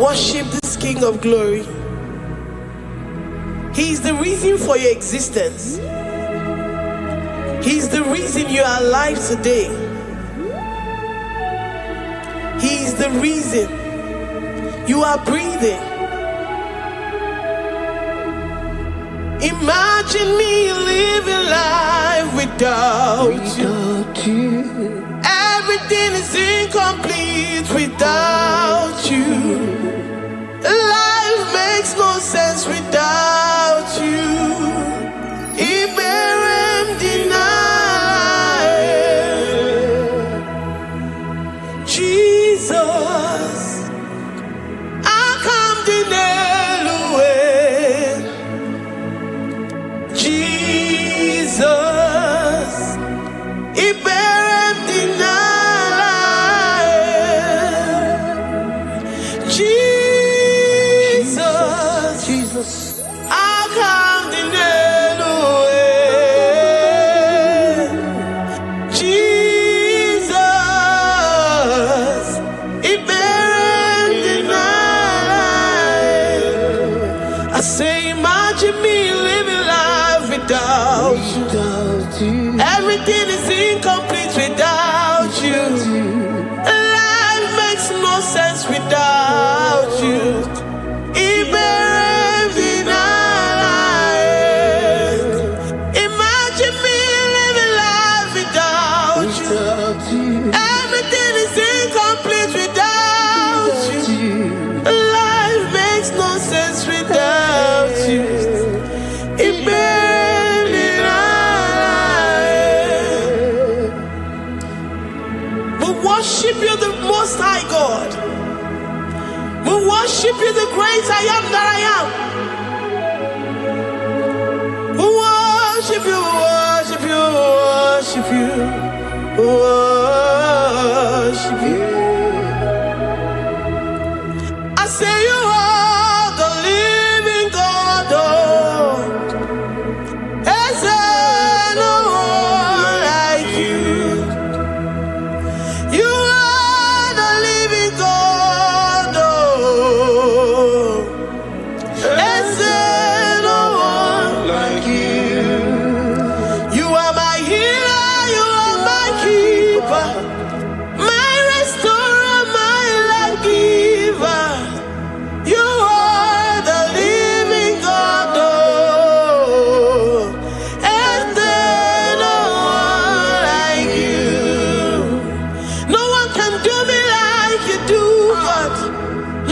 Worship this King of Glory. He is the reason for your existence. He is the reason you are alive today. He is the reason you are breathing. Imagine me living life without you. Everything is incomplete without you. Life makes no sense without you. Iberem deny. Jesus, I come deny. Jesus, Iberem deny. Jesus, I come deny. Jesus, Iberem deny. I say, imagine me living life without you. Everything is incomplete without you. Life makes no sense without you. Imagine me living life without you. Everything is incomplete without you. Life makes no sense without you. We worship you, the Most High God. We worship you, the great I am that I am. We worship you, worship you, worship you, worship you. I say you are the living God. Oh, is there no one like you? You are the living God. Oh, is there no one like you? You are my healer, you are my keeper, my restorer, my life giver. You are the living God. Oh, is there no one like you? No one can do me like you do, God.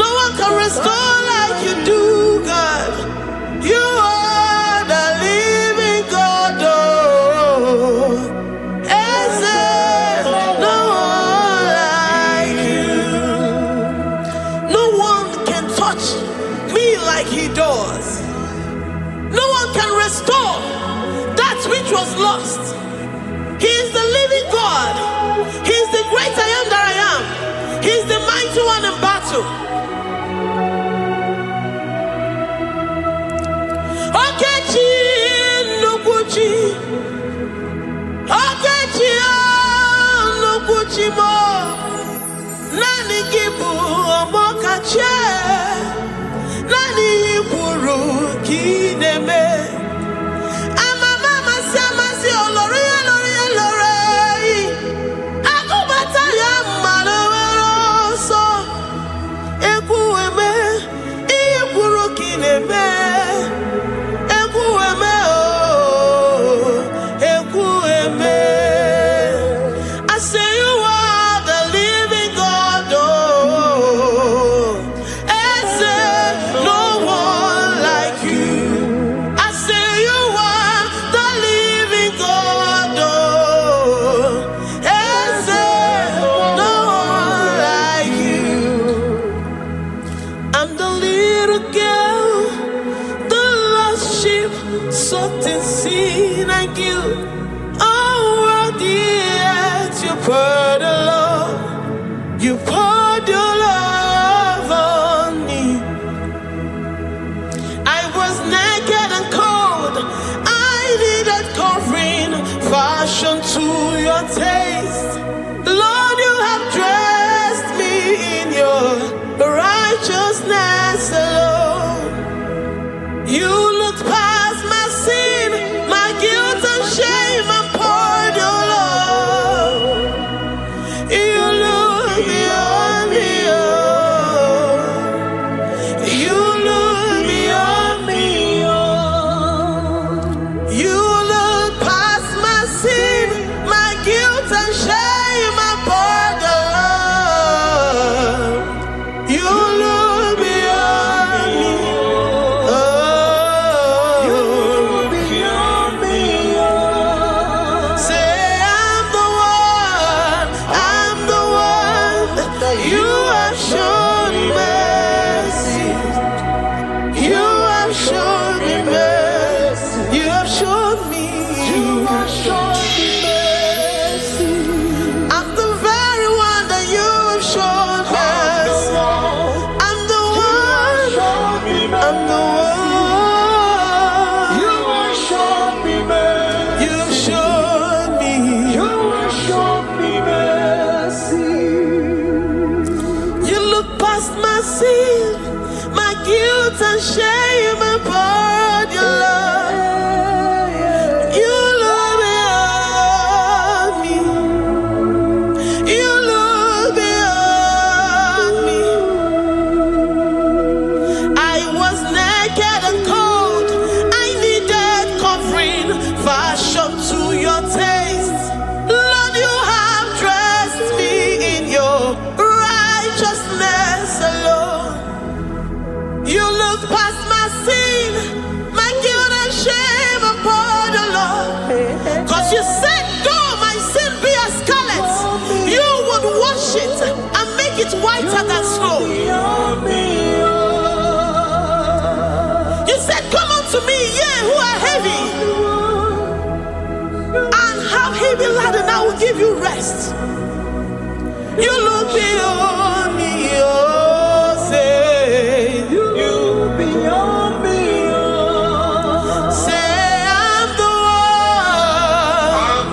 No one can restore like you do, God. You are the living God. Oh, is there no one like you? No one can touch me like he does. No one can restore that which was lost. He is the living God. He is the great I am that I am. He is the mighty one in battle. Okechi Nukuchi, Okechi Nukuchi mo, Nani Gibu Omokache, Nani Iburu Kineme. Amama Samasi Olori Olori Olori. Akubata ya Maloso, Ekueme, Iburu Kineme. I say you are the living God. Oh, and say no one like you. I say you are the living God. Oh, and say no one like you. I'm the little girl, the lost sheep, soaked in sin and guilt. Oh, worthy yet you poured the love. You poured your love on me. I was naked and cold. I needed covering, fashioned to your taste. Lord, you have dressed me in your righteousness. passed my sin, my guilt and shame upon your love. You look beyond me. You look beyond me. I was naked and cold. I needed covering, fashioned to your taste. Lord, you have dressed me in your righteousness alone. You look past my sin, my guilt and shame upon the Lord. Cause you said, though my sin be as scarlet, you would wash it and make it whiter than snow. You said, come unto me, ye who are heavy, and have heavy laden, I will give you rest. You look beyond me, oh, say, you beyond me, oh. Say, I'm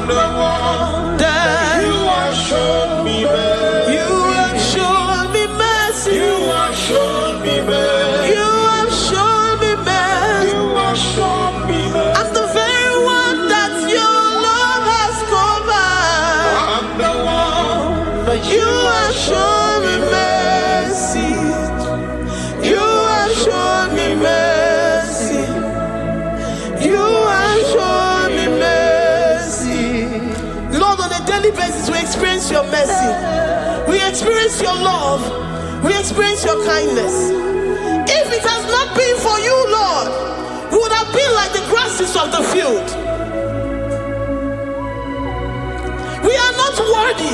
the one that you have shown me mercy. You have shown me mercy. You have shown me mercy. You have shown me mercy. You have shown me mercy. I'm the very one that your love has covered. I'm the one that you have shown me mercy. You have shown me mercy. You have shown me mercy. Lord, on a daily basis, we experience your mercy. We experience your love. We experience your kindness. If it has not been for you, Lord, we would have been like the grasses of the field. We are not worthy,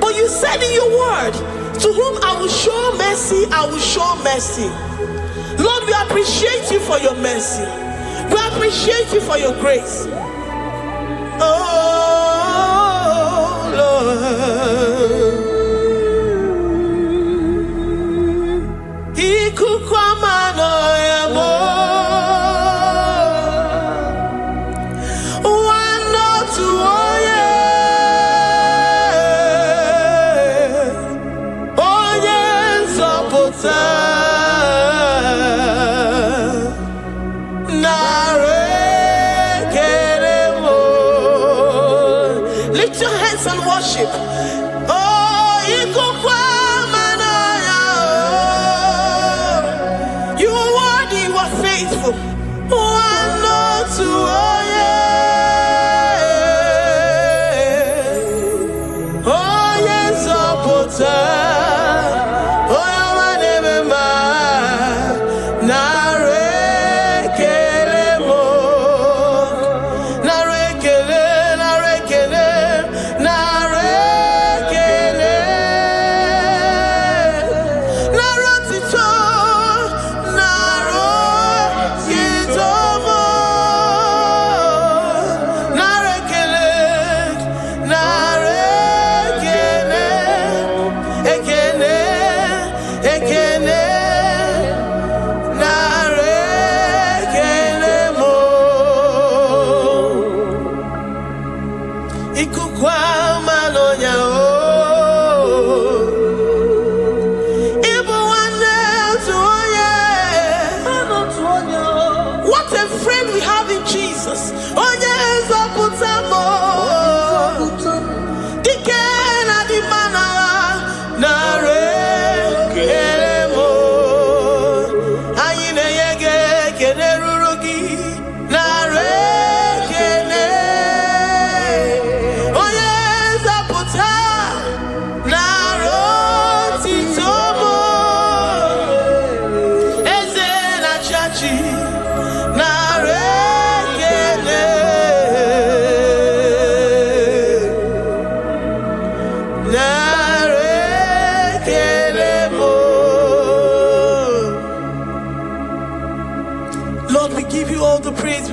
but you said in your word, to whom I will show mercy, I will show mercy. Lord, we appreciate you for your mercy. We appreciate you for your grace. Oh, Lord. Lift your hands and worship. Oh, you are worthy, you are faithful. One, no, two, oh yeah. Oh yes, oh oh my name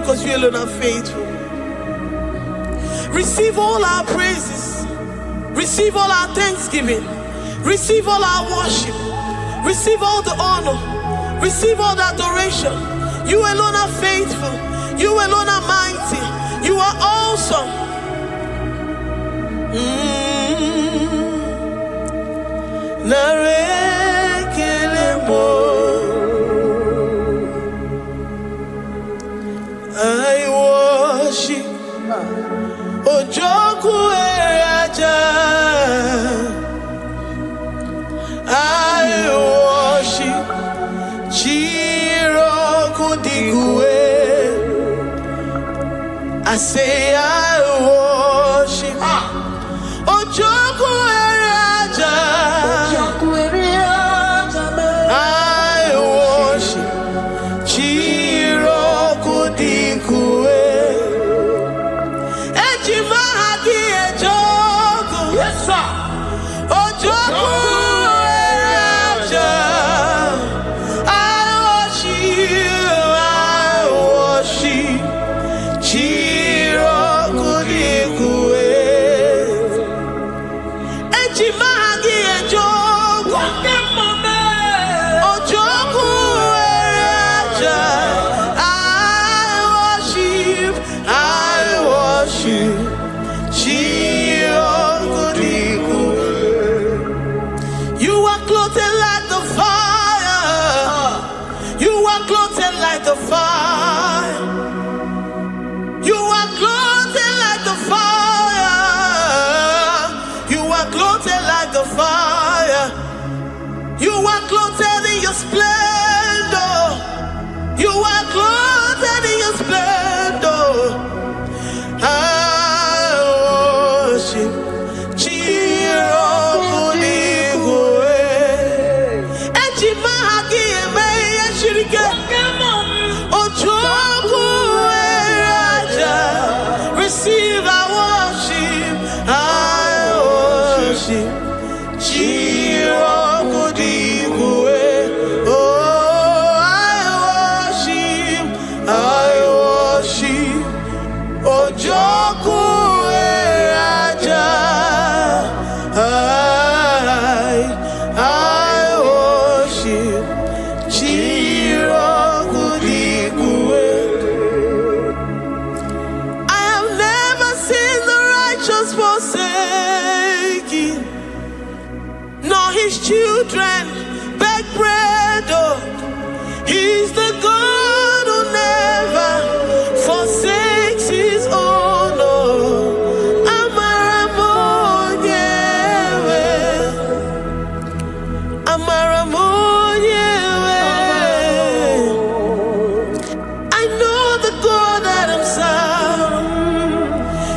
because you alone are faithful. Receive all our praises. Receive all our thanksgiving. Receive all our worship. Receive all the honor. Receive all the adoration. You alone are faithful. You alone are mighty. You are awesome. Nareke say I worship. Ojoku Eraja. I worship. Chiro Kudikue. Ejima Hagi Ejoku. Yes, sir. Ojoku Eraja. I worship. Chiro Kudikue. Ejima Hagi Ejoku. Ojoku Eraja. I worship. Chiro Kudikue. You are clothed like the fire. You are clothed like the fire. You are clothed like the fire. You are clothed like the fire. You are clothed in your splendor. You are clothed in your splendor. I worship. Chiro Kudikue. Ejima Hagi Eme Yeshirike. Ojoku Eraja. Receive our worship. I worship. Chiro Kudikue. Oh, I worship. Ojoku Eraja. I worship. Chiro Kudikue. I have never seen the righteous forsaken, nor his children beg bread. Oh, he's the God who never forsakes his own. Oh, Amaramonyewe, Amaramonyewe. I know the God that I'm serving.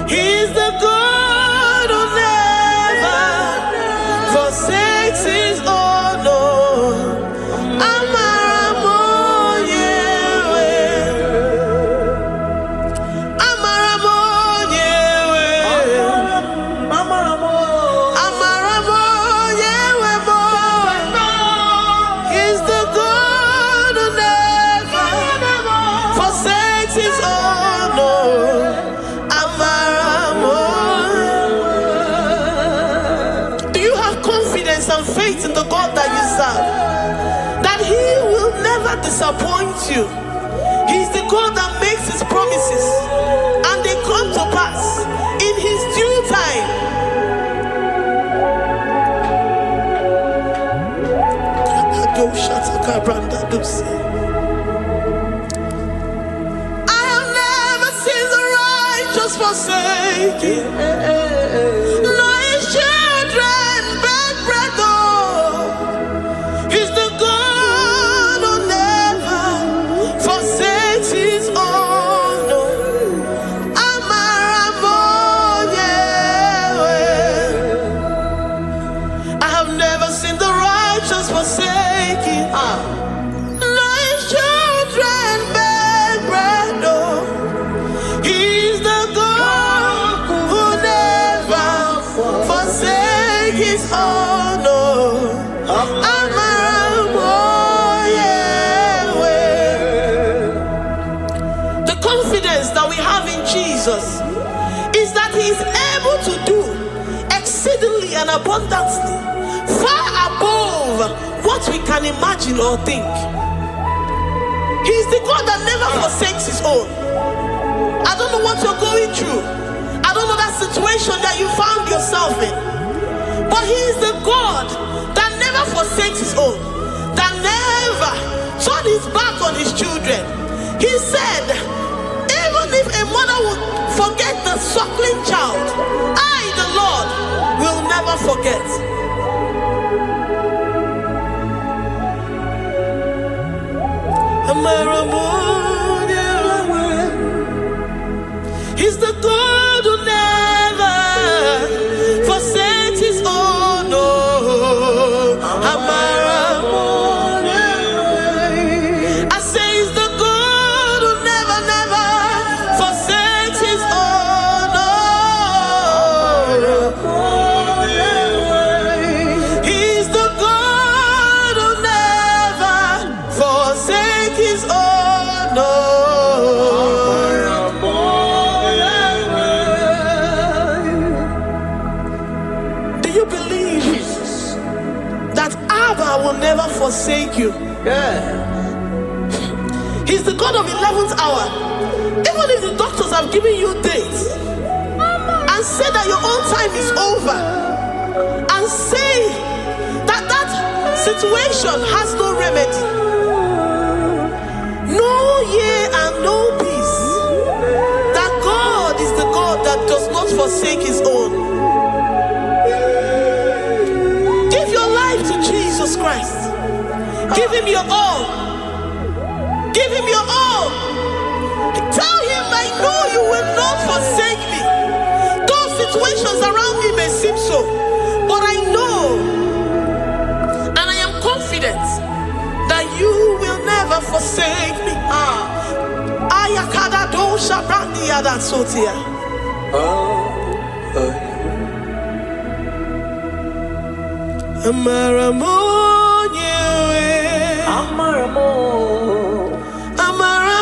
He's the God who never forsakes his own. Oh, Amaramonyewe, Amaramonyewe, Amaramonyewe, boy. He's the God who never forsakes his own. Oh, Amaramonyewe. Do you have confidence and faith in the God that you serve? That he will never disappoint you. He's the God that makes his promises and they come to pass in his due time. I have never seen the righteous forsaken, nor his children beg bread. Oh, he's the God who never forsakes his own. Oh, Amaramonyewe. I have never seen the righteous forsaken, nor his children beg bread. Oh, he's the God who never forsakes his own. Oh, Amaramonyewe. The confidence that we have in Jesus is that he is able to do exceedingly and abundantly, far above what we can imagine or think. He is the God that never forsakes his own. I don't know what you're going through. I don't know that situation that you found yourself in. But he is the God that never forsakes his own, that never turned his back on his children. He said, even if a mother would forget the suckling child, I, the Lord, will never forget. He's forsake you. He's the God of 11th hour. Even if the doctors have given you dates and say that your own time is over, and say that that situation has no remedy, no year and no peace, that God is the God that does not forsake his own. Give your life to Jesus Christ. Give him your all. Give him your all. Tell him, I know you will not forsake me. Those situations around me may seem so, but I know and I am confident that you will never forsake me. Ayakada dosha brandi yada sotia. Amaramonye, Amaramonye.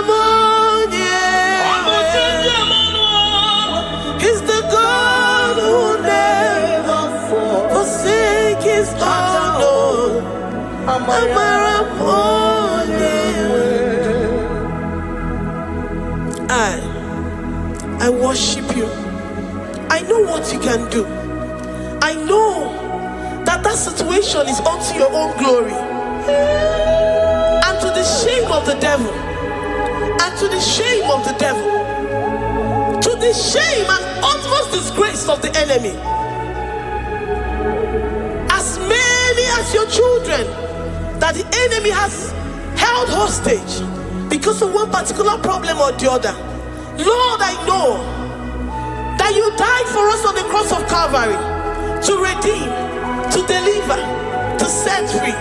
He's the God who never forsake his own. Amaramonye. I worship you. I know what you can do. I know that situation is unto your own glory and to the shame of the devil, and to the shame of the devil, to the shame and utmost disgrace of the enemy. As many as your children that the enemy has held hostage because of one particular problem or the other, Lord, I know that you died for us on the cross of Calvary to redeem, to deliver, to set free.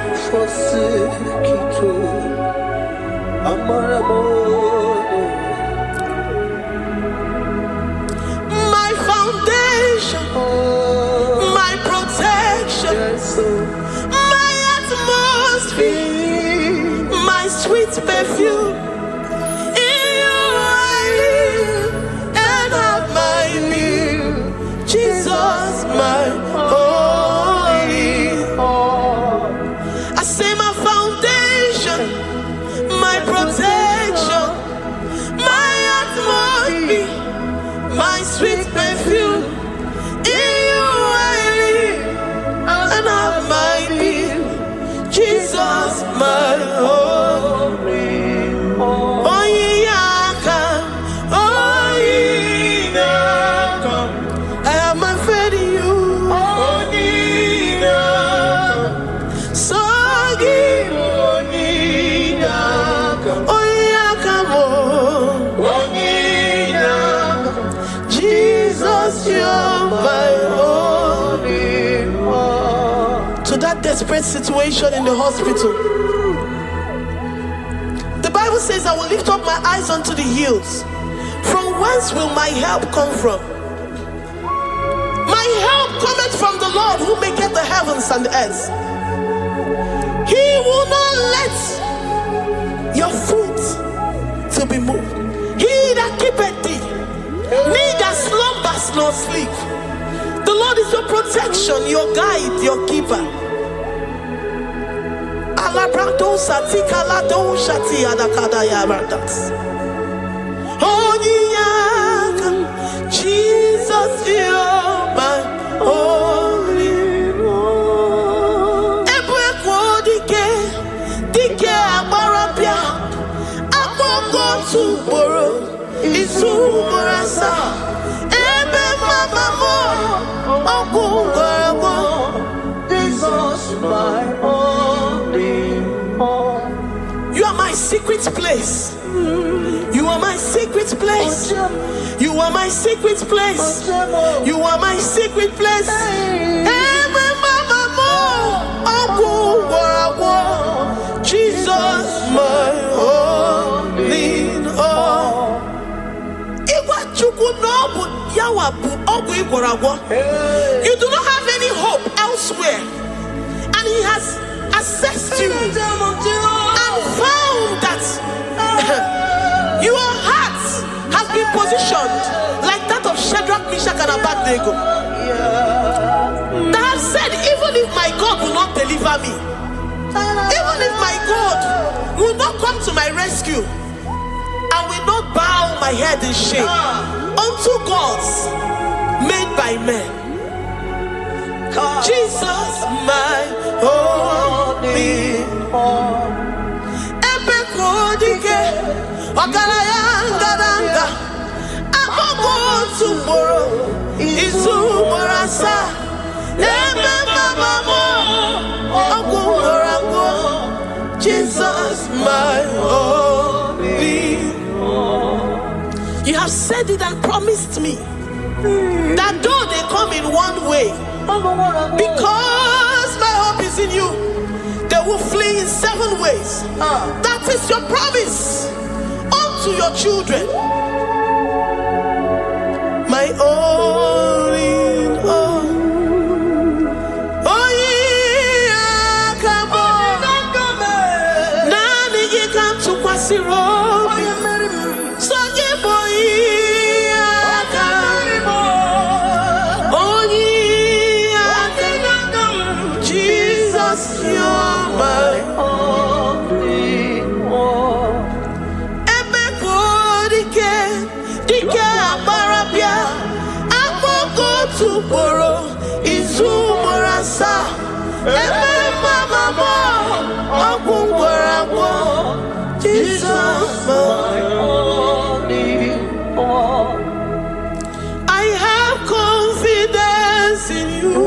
My foundation, my protection, my atmosphere, my sweet perfume. In you I live and have my being. Jesus, my my sweet perfume. In you I live and have my being. Jesus, my holy. Oh yeah, oh yeah, I have my faith in you. Oh yeah, so give. Oh yeah, come on. You're my only one. To that desperate situation in the hospital, the Bible says, I will lift up my eyes unto the hills. From whence will my help come from? My help cometh from the Lord who maketh the heavens and the earth. He will not let your foot to be moved. He that keepeth thee neither slumbers nor sleep. The Lord is your protection, your guide, your keeper. Jesus, you're my only one. You are my secret place. You are my secret place. You are my secret place. You are my secret place. Jesus, my only all. You do not have any hope elsewhere, and he has assessed you and found that your heart has been positioned like that of Shadrach, Meshach, and Abednego. That have said, even if my God will not deliver me, Even if my God will not come to my rescue, I will not bow my head in shame unto gods made by men. Jesus, my only Ebekodike Okalayanga Amogo tomorrow Izumorasa Ebe Mama Okumorako Jesus, my only. You have said it and promised me that though they come in one way, because my hope is in you, they will flee in 7 ways. That is your promise unto your children. My only, come on. Nani you come to Kwasiro. So you boy. Tomorrow is Umorasa. Jesus, my only. I have confidence in you,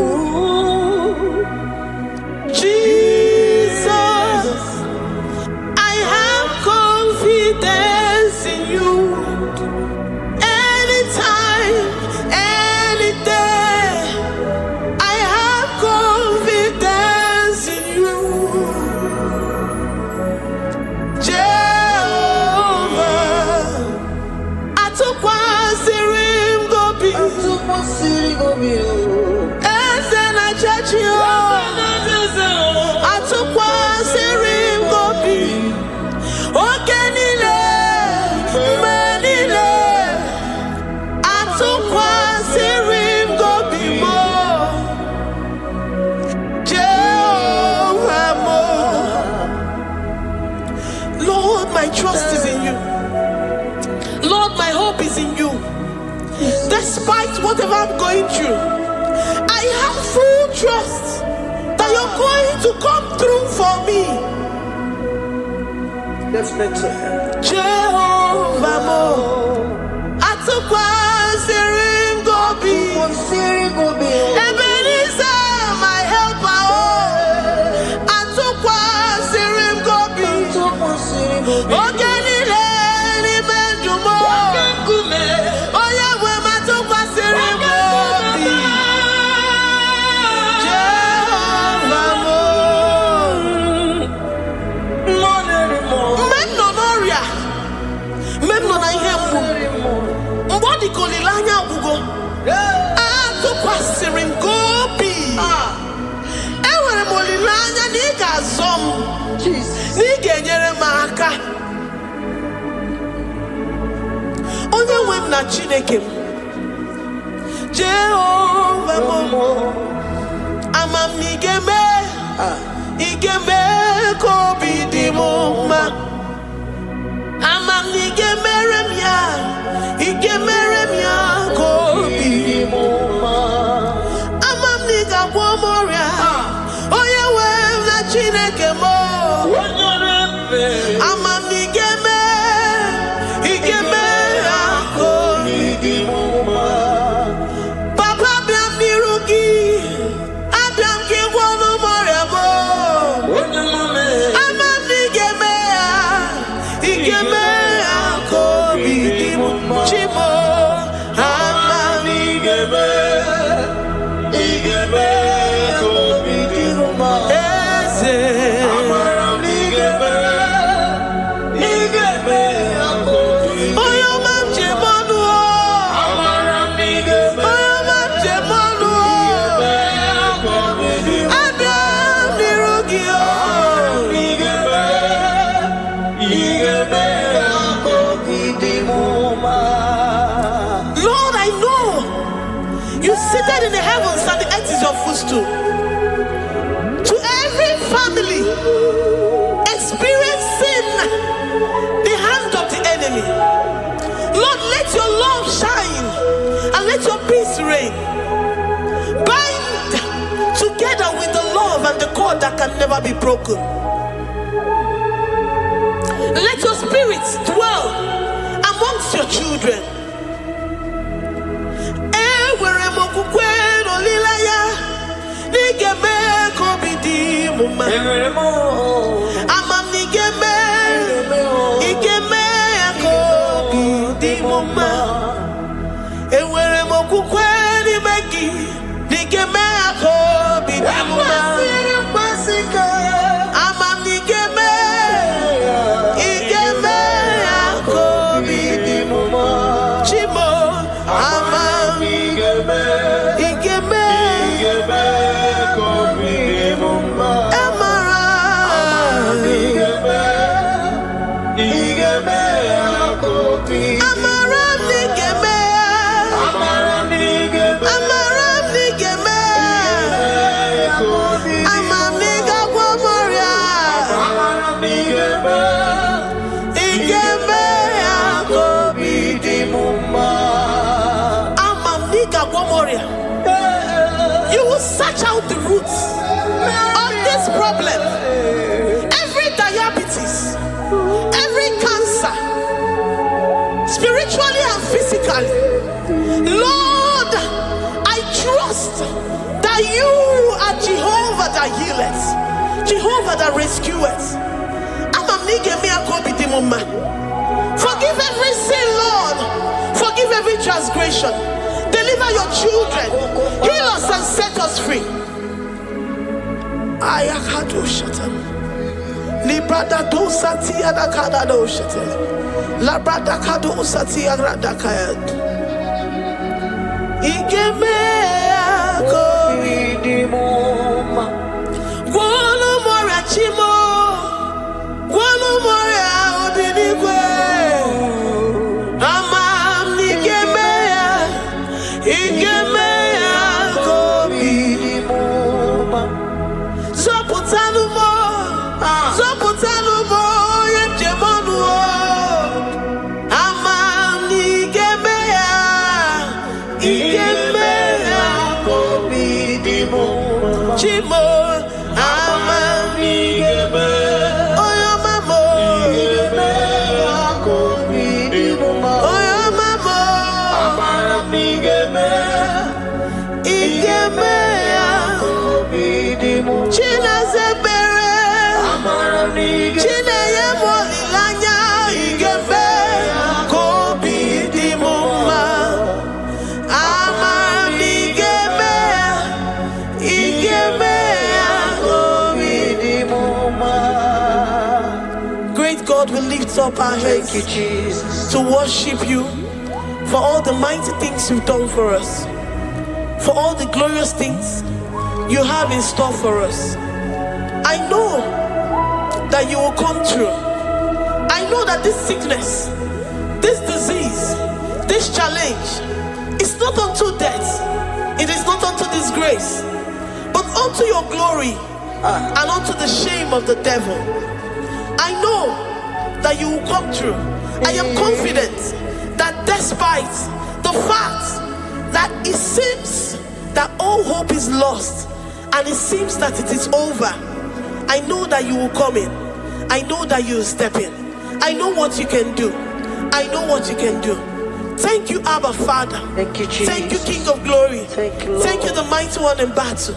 Jesus. I have confidence in you. Anytime, any day, I have confidence in you, Jehovah. I took one serim gobi, and then I judge you. I took one serim gobi, okay, nile, manile. I took one serim gobi more, Jehovah more. Lord, my trust is in you. Lord, my hope is in you. Despite whatever I'm going through, I have full trust that you're going to come through for me. Let's make some. Jehovah more. I took one serim gobi, Ebenezer, my helper. Oh, I took one serim gobi. Okay, nile, ni menjumo. Oh yeah, when I took one serim gobi. Jehovah more. Memnonoria, memnonayemu. Mbodi kolilanya bugo. I took one serim gobi. Ewere molilanya niga zom. Niga nyere maka. Onye wem na Chineke m. Jehovah mo. Amamigeme. Igeme kobi di mo ma. Amamigeme remya. Igeme remya kobi di mo ma. Amamiga womoria. Onye wem na Chineke mo. Amamigeme. Igeme kobi di mo ma. Papa biam nirugi. Abiam ki wono moria mo. Amamigeme. Igeme kobi di mo ma. Chimo. Amamigeme. Igeme kobi di mo ma. Eze. Oyo mam jemonu o. Oyo mam jemonu o. Abiam nirugi o. Lord, I know you seated in the heavens and the earth is your footstool. To every family experiencing the hand of the enemy. Lord, let your love shine and let your peace reign. Bind together with the love and the cord that can never be broken. Let your spirit dwell amongst your children. You will search out the roots of this problem. Every diabetes, every cancer, spiritually and physically. Lord, I trust that you are Jehovah that healeth, Jehovah that rescueth. Forgive every sin, Lord. Forgive every transgression. Deliver your children. Heal us and set us free. Ayakado shatam. Librada do sati adakada do shatam. Labrada kado sati agrada kayad. Igeme ako idimoma. Guano mora chimo. Guano mora odinigwe. Up our heads. Thank you, Jesus, to worship you for all the mighty things you've done for us, for all the glorious things you have in store for us. I know that you will come through. I know that this sickness, this disease, this challenge is not unto death, it is not unto disgrace, but unto your glory and unto the shame of the devil. I know that you will come through. I am confident that despite the fact that it seems that all hope is lost and it seems that it is over, I know that you will come in. I know that you will step in. I know what you can do. I know what you can do. Thank you, Abba Father. Thank you, Jesus. Thank you, King of Glory. Thank you, Lord. Thank you, the mighty one in battle.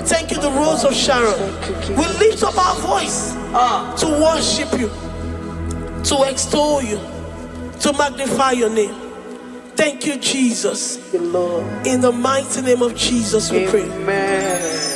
Thank you, the Rose of Sharon. We lift up our voice to worship you, to extol you, to magnify your name. Thank you, Jesus. Thank you, Lord. In the mighty name of Jesus we pray. Amen.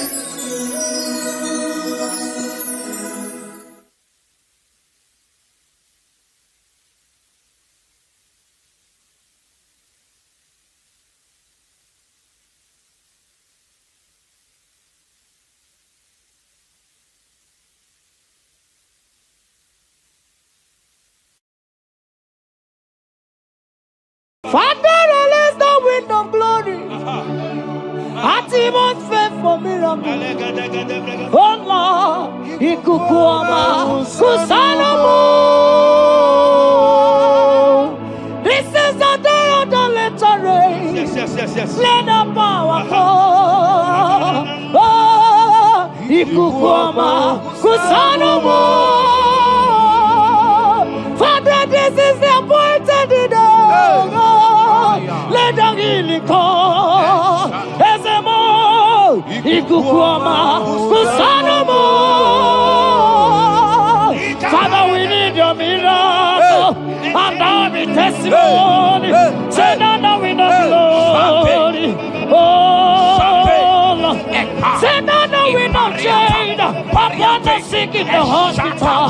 Father, release the wind of glory. At him unfaithful. for miracle. Oh Lord, ikukuoma kusanomo. This is the day of the little rain. Yes. Let the power fall. Oh, ikukuoma kusanomo. Father, this is the appointed day. Let the healing come. Ezemo, ikukuoma kusanomo. Father, we need your miracle. And now we testimony. Say now we know glory. Oh, Lord. Say now we know change. Upon the sick in the hospital.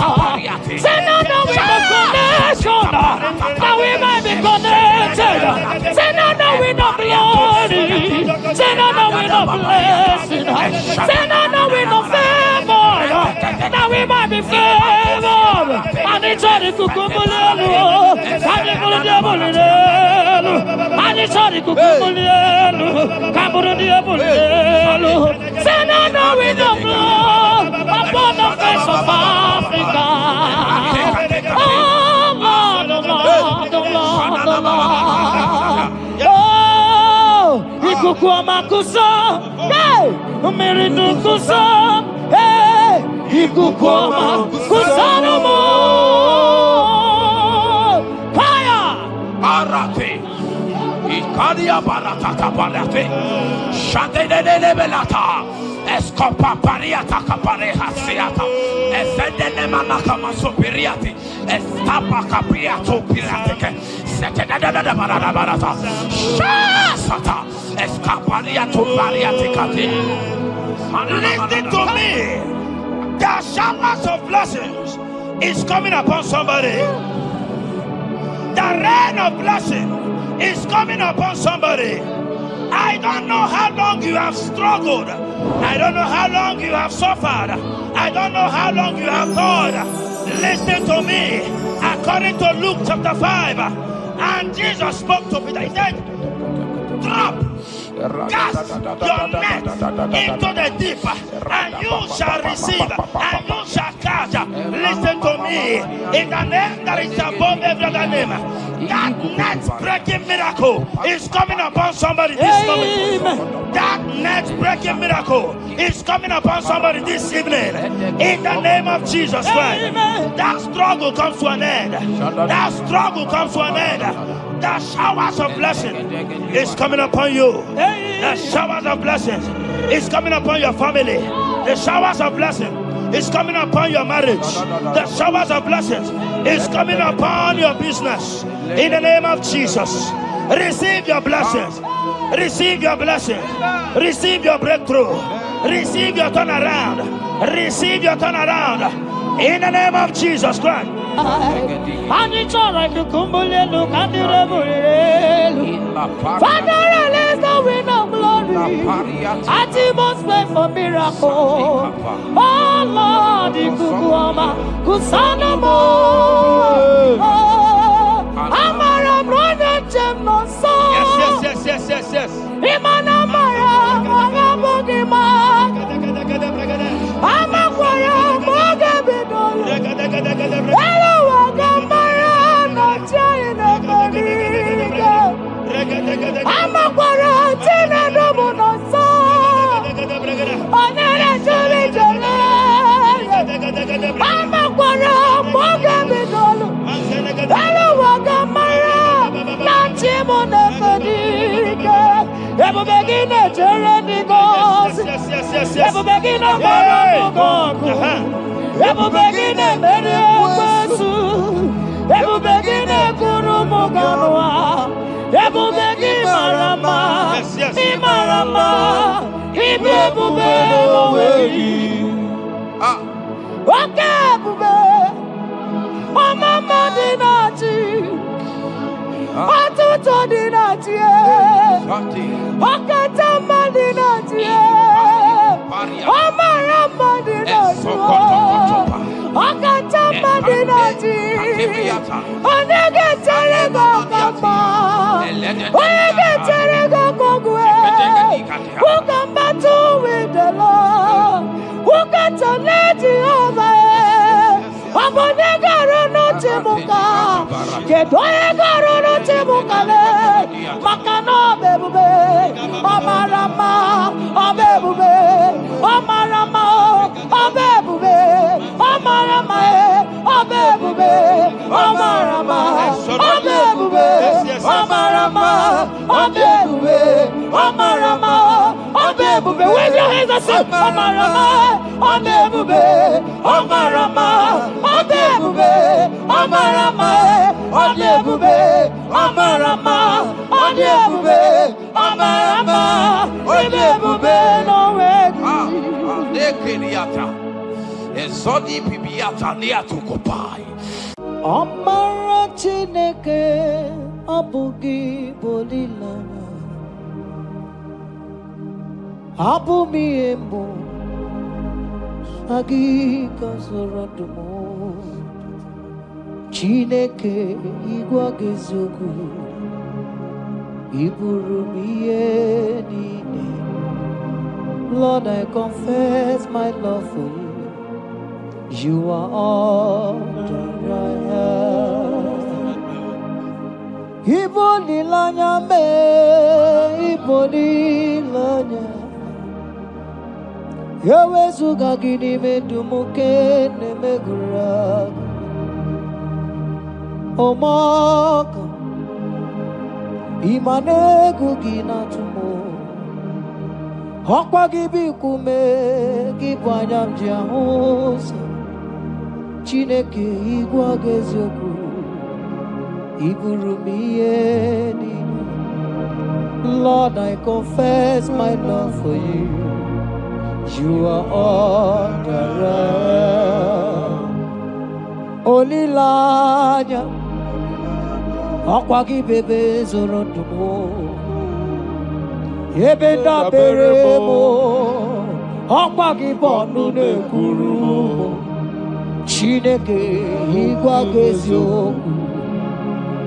Say now we know connection. Now we might be connected. Say now we know glory. Say now we know blessing. Say now we know favor. Now we might be favored. And it's only kukumulelu. And it's only diabulelu. And it's only kukumulelu. Kaburu diabulelu. Say now we know blood upon the face of Africa. Oh Lord, oh Lord, oh Lord, oh Lord. Oh, ikukuoma kuso, hey, umiridu kuso, hey, ikukuoma kusanomo. Fire! Arate, ikadia baratata barate, shadene belata. Escopa pariata capareja seata, efendene manacama superiati, estapa capriato pirate, setedada barata, shasata, escapariato pariate cati. Listen to me, the showers of blessings is coming upon somebody. The rain of blessing is coming upon somebody. I don't know how long you have struggled. I don't know how long you have suffered. I don't know how long you have thought. Listen to me. According to Luke chapter 5, and Jesus spoke to Peter. He said, drop, cast your net into the deep, and you shall receive, and you shall catch. Listen to me. In the name that is above every other name, that net breaking miracle is coming upon somebody this moment. That net breaking miracle is coming upon somebody this evening. In the name of Jesus Christ. That struggle comes to an end. That struggle comes to an end. The showers of blessing is coming upon you. The showers of blessings is coming upon your family. The showers of blessing is coming upon your marriage. The showers of blessings is coming upon your business. In the name of Jesus, receive your blessings. Receive your blessings. Receive your breakthrough. Receive your turnaround. Receive your turnaround. In the name of Jesus Christ. Father, release the wind of glory. Atmosphere for miracle. Oh Lord, ikukuoma kusanomo. Amara brother Jemno so. Yes. Imana mara magabogima. Amakwara mogabidolo. Hello wagamara na chaina bariga. Amakwara tina domo no so. Onere jole jole. Amakwara mogabidolo. Hello wagamara na chimo na bariga. Ebu begine jereni gosi. Ebu begine gosi. Ebu begine mere gosu. Ebu begine kurumu ganwa. Ebu begine marama. Imarama. Ibebu bebo weyi. Oke bube. Mama dinati. Atuto dinati. Okatama dinati. Omarama dinati. Okatama dinati. Onegetere gokama. Onegetere gokogwe. Ukambatu with Kenegarono Timuka, Kedoegarono Timukale, Makano Bebube, Omarama, Obebube, Omarama, Obebube, Omarama, Obebube, Omarama, Obebube, Omarama, Obebube, Omarama, Obebube. Wave your hands and say, Omarama, Obebube, Omarama, Obebube, Omarama, Obebube, Omarama, Obebube, Omarama, Obebube, no way. Ezodi pibiata liatu kopai. Omara Chineke abugi bolilana. Abumi embo sagi kasorodumo. Chineke igwa gezogu iburumiye nine. Lord, I confess my love for you. You are all that I have. Iboni lanya me, iboni lanya. Yawe zuga gini me dumuke ne me gura. Omaka, imane gugina tumo. Hokwa gibi kume, gibanyam jiahosa. Chineke igwa gezoku iburumiye nini. Lord, I confess my love for you. You are all that I am. Olilanya akwagi bebe zorondumo ebenda beremo akwagi bonu nekurumo. Chineke igwa gezoku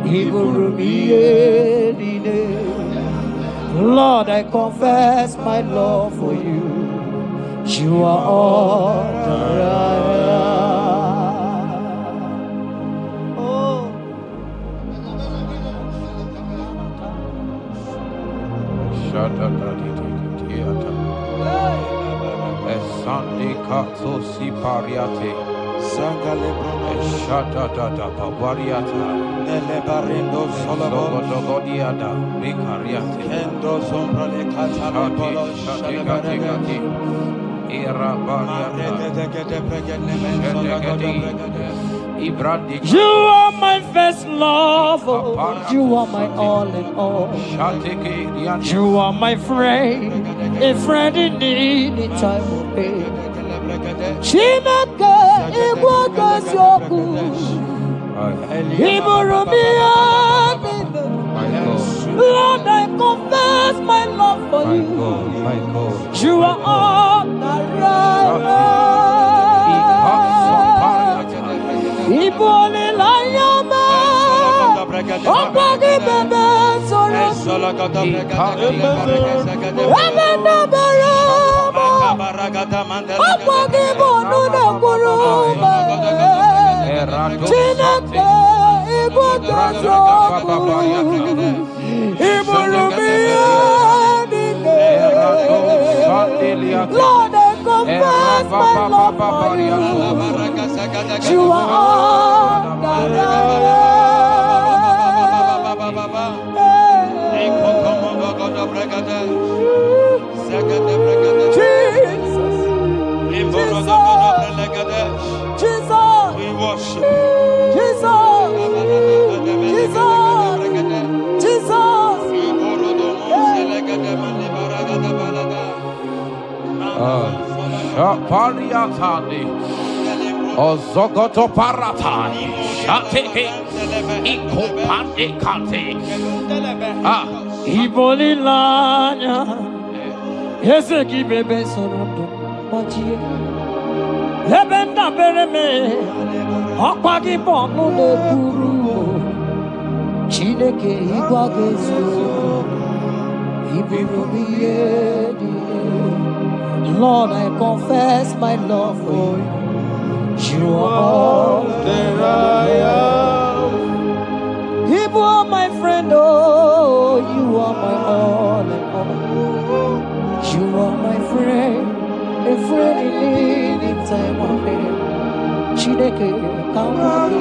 iburumiye nine. Lord, I confess my love for you. You are all that I am. Oh. Esandi katso si pariate. Sangale brono Shata da pavariata. nele barindo solomon Logodiada, Vicariate, kendo sombra le katale bolo shale baragati Era Bariata, You are my first love, you are my all in all. You are my friend, a friend in need in time of pain. Chineke igwa gazoku iburumia. Lord, I confess my love for you. You are all that I am. Ibole la yama, opagi bebe soro, ebena berama, opagi bonu na kuruma. Chineke igwa gazoku iburumia. Lord, I confess my love for you. You are all that I am. Jesus, we worship. Jesus, Pariatani, Ozogoto Paratani, Shateke, Ikopande Kante. Iboli lanya, Yeseki bebe sorondo, Machie, Lebenda bereme, Akwagi bonu de guru, Chineke igwa gezo, Ibirubiye. Lord, I confess my love for you. You are all that I am. You are my friend, oh, you are my all and all. You are my friend, a friend in need in time of pain. Chineke, come on,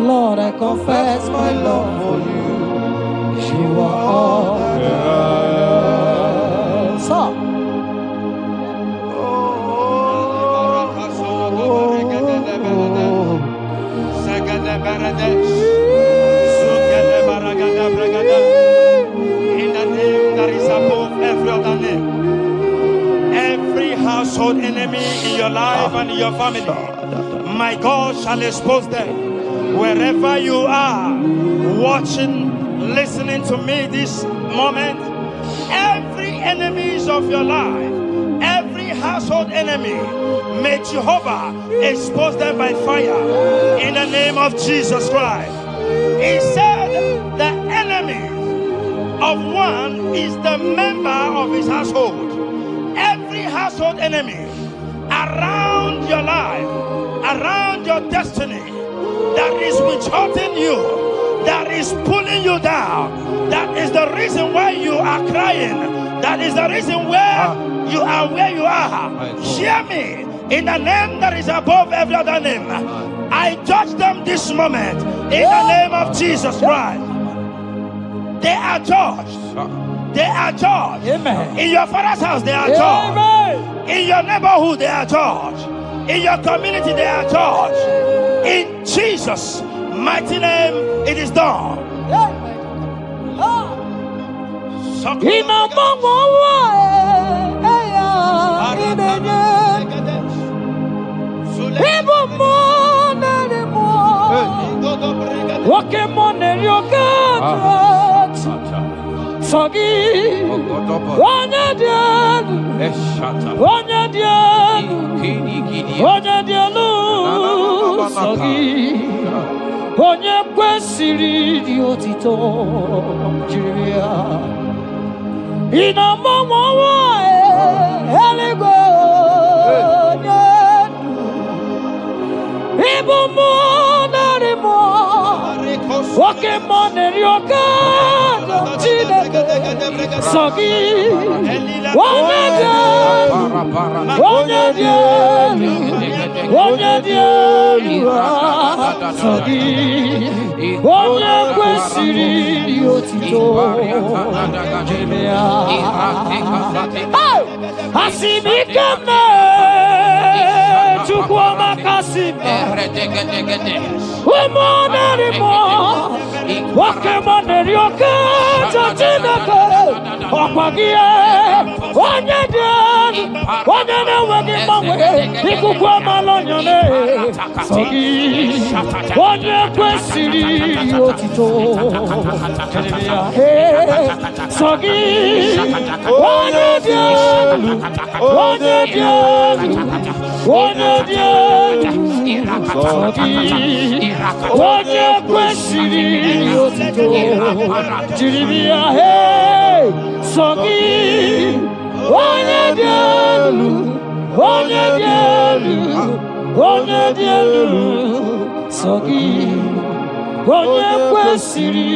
Lord, I confess my love for you. You are all that I am. So, in the name that is above every other name, every household enemy in your life and in your family, my God shall expose them. Wherever you are, watching, listening to me this moment, every enemies of your life, every household enemy, may Jehovah expose them by fire in the name of Jesus Christ. He said the enemy of one is the member of his household. Every household enemy around your life, around your destiny, that is withholding you, that is pulling you down, that is the reason why you are crying, that is the reason where you are where you are. Hear me, in the name that is above every other name, I judge them this moment in the name of Jesus Christ. They are judged. They are judged. amen. In your father's house, they are judged. Amen. In your neighborhood, they are judged. In your community, they are judged. In Jesus' mighty name, it is done. Onye kwesịrị dị otito jiri ya ị na-agbanwe ọnwa eluigwe onye ịbụ mmụọ narị mmụọ nwoke mmụọ na-eri oke ajọ Chineke sọ gị onye dị elu onye dị elu onye dị elu sọ gị onye kwesịrị dị otito jiri ya asị m ike mee Chukwu ọmaka sị m ụmụ narị mmụọ nwoke mmụọ na-eri oke ajọ Chineke ọkwa gị onye dị elu onye na-enweghị mgbanwe ikuku amala onyone sọ gị onye kwesịrị otito sọ gị onye dị elu onye dị elu onye dị elu sọ gị onye kwesịrị otito jiri ya sọ gị onye dị elu onye dị elu onye dị elu sọ gị onye kwesịrị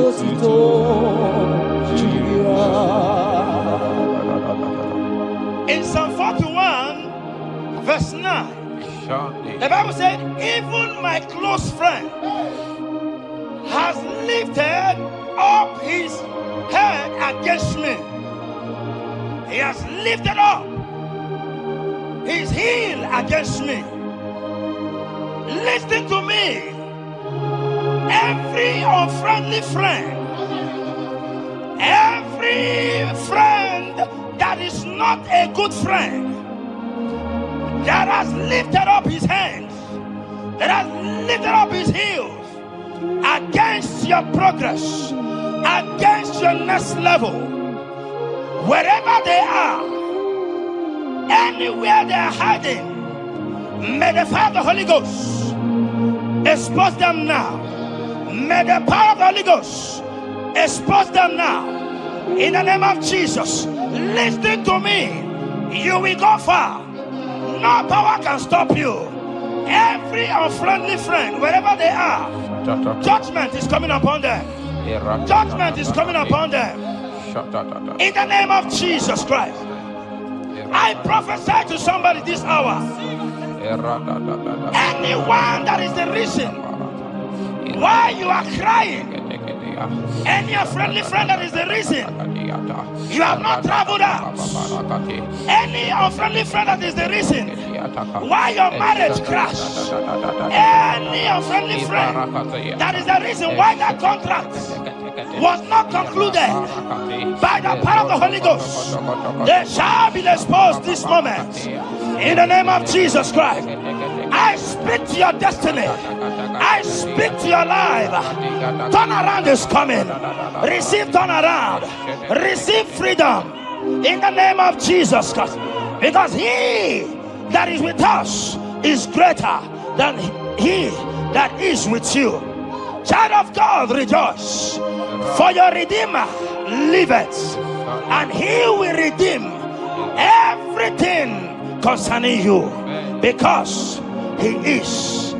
otito jiri ya. In Psalm 41, verse 9, the Bible said, even my close friend has lifted up his head against me. He has lifted up his heel against me. Listen to me. Every unfriendly friend, every friend that is not a good friend, that has lifted up his hands, that has lifted up his heels against your progress, against your next level, wherever they are, anywhere they are hiding, may the fire of the Holy Ghost expose them now. May the power of the Holy Ghost expose them now. In the name of Jesus, listen to me. You will go far. No power can stop you. Every unfriendly friend, wherever they are, judgment is coming upon them. Judgment is coming upon them. In the name of Jesus Christ, I prophesy to somebody this hour. Anyone that is the reason why you are crying, any unfriendly friend that is the reason you have not traveled out, any unfriendly friend that is the reason why your marriage crashed, any unfriendly friend that is the reason why that contract was not concluded, by the power of the Holy Ghost, they shall be exposed this moment. In the name of Jesus Christ, I speak to your destiny. I speak to your life. Turnaround is coming. Receive turnaround. Receive freedom. In the name of Jesus Christ. Because he that is with us is greater than he that is with you. Child of God, rejoice. For your Redeemer liveth, and he will redeem everything concerning you, because he is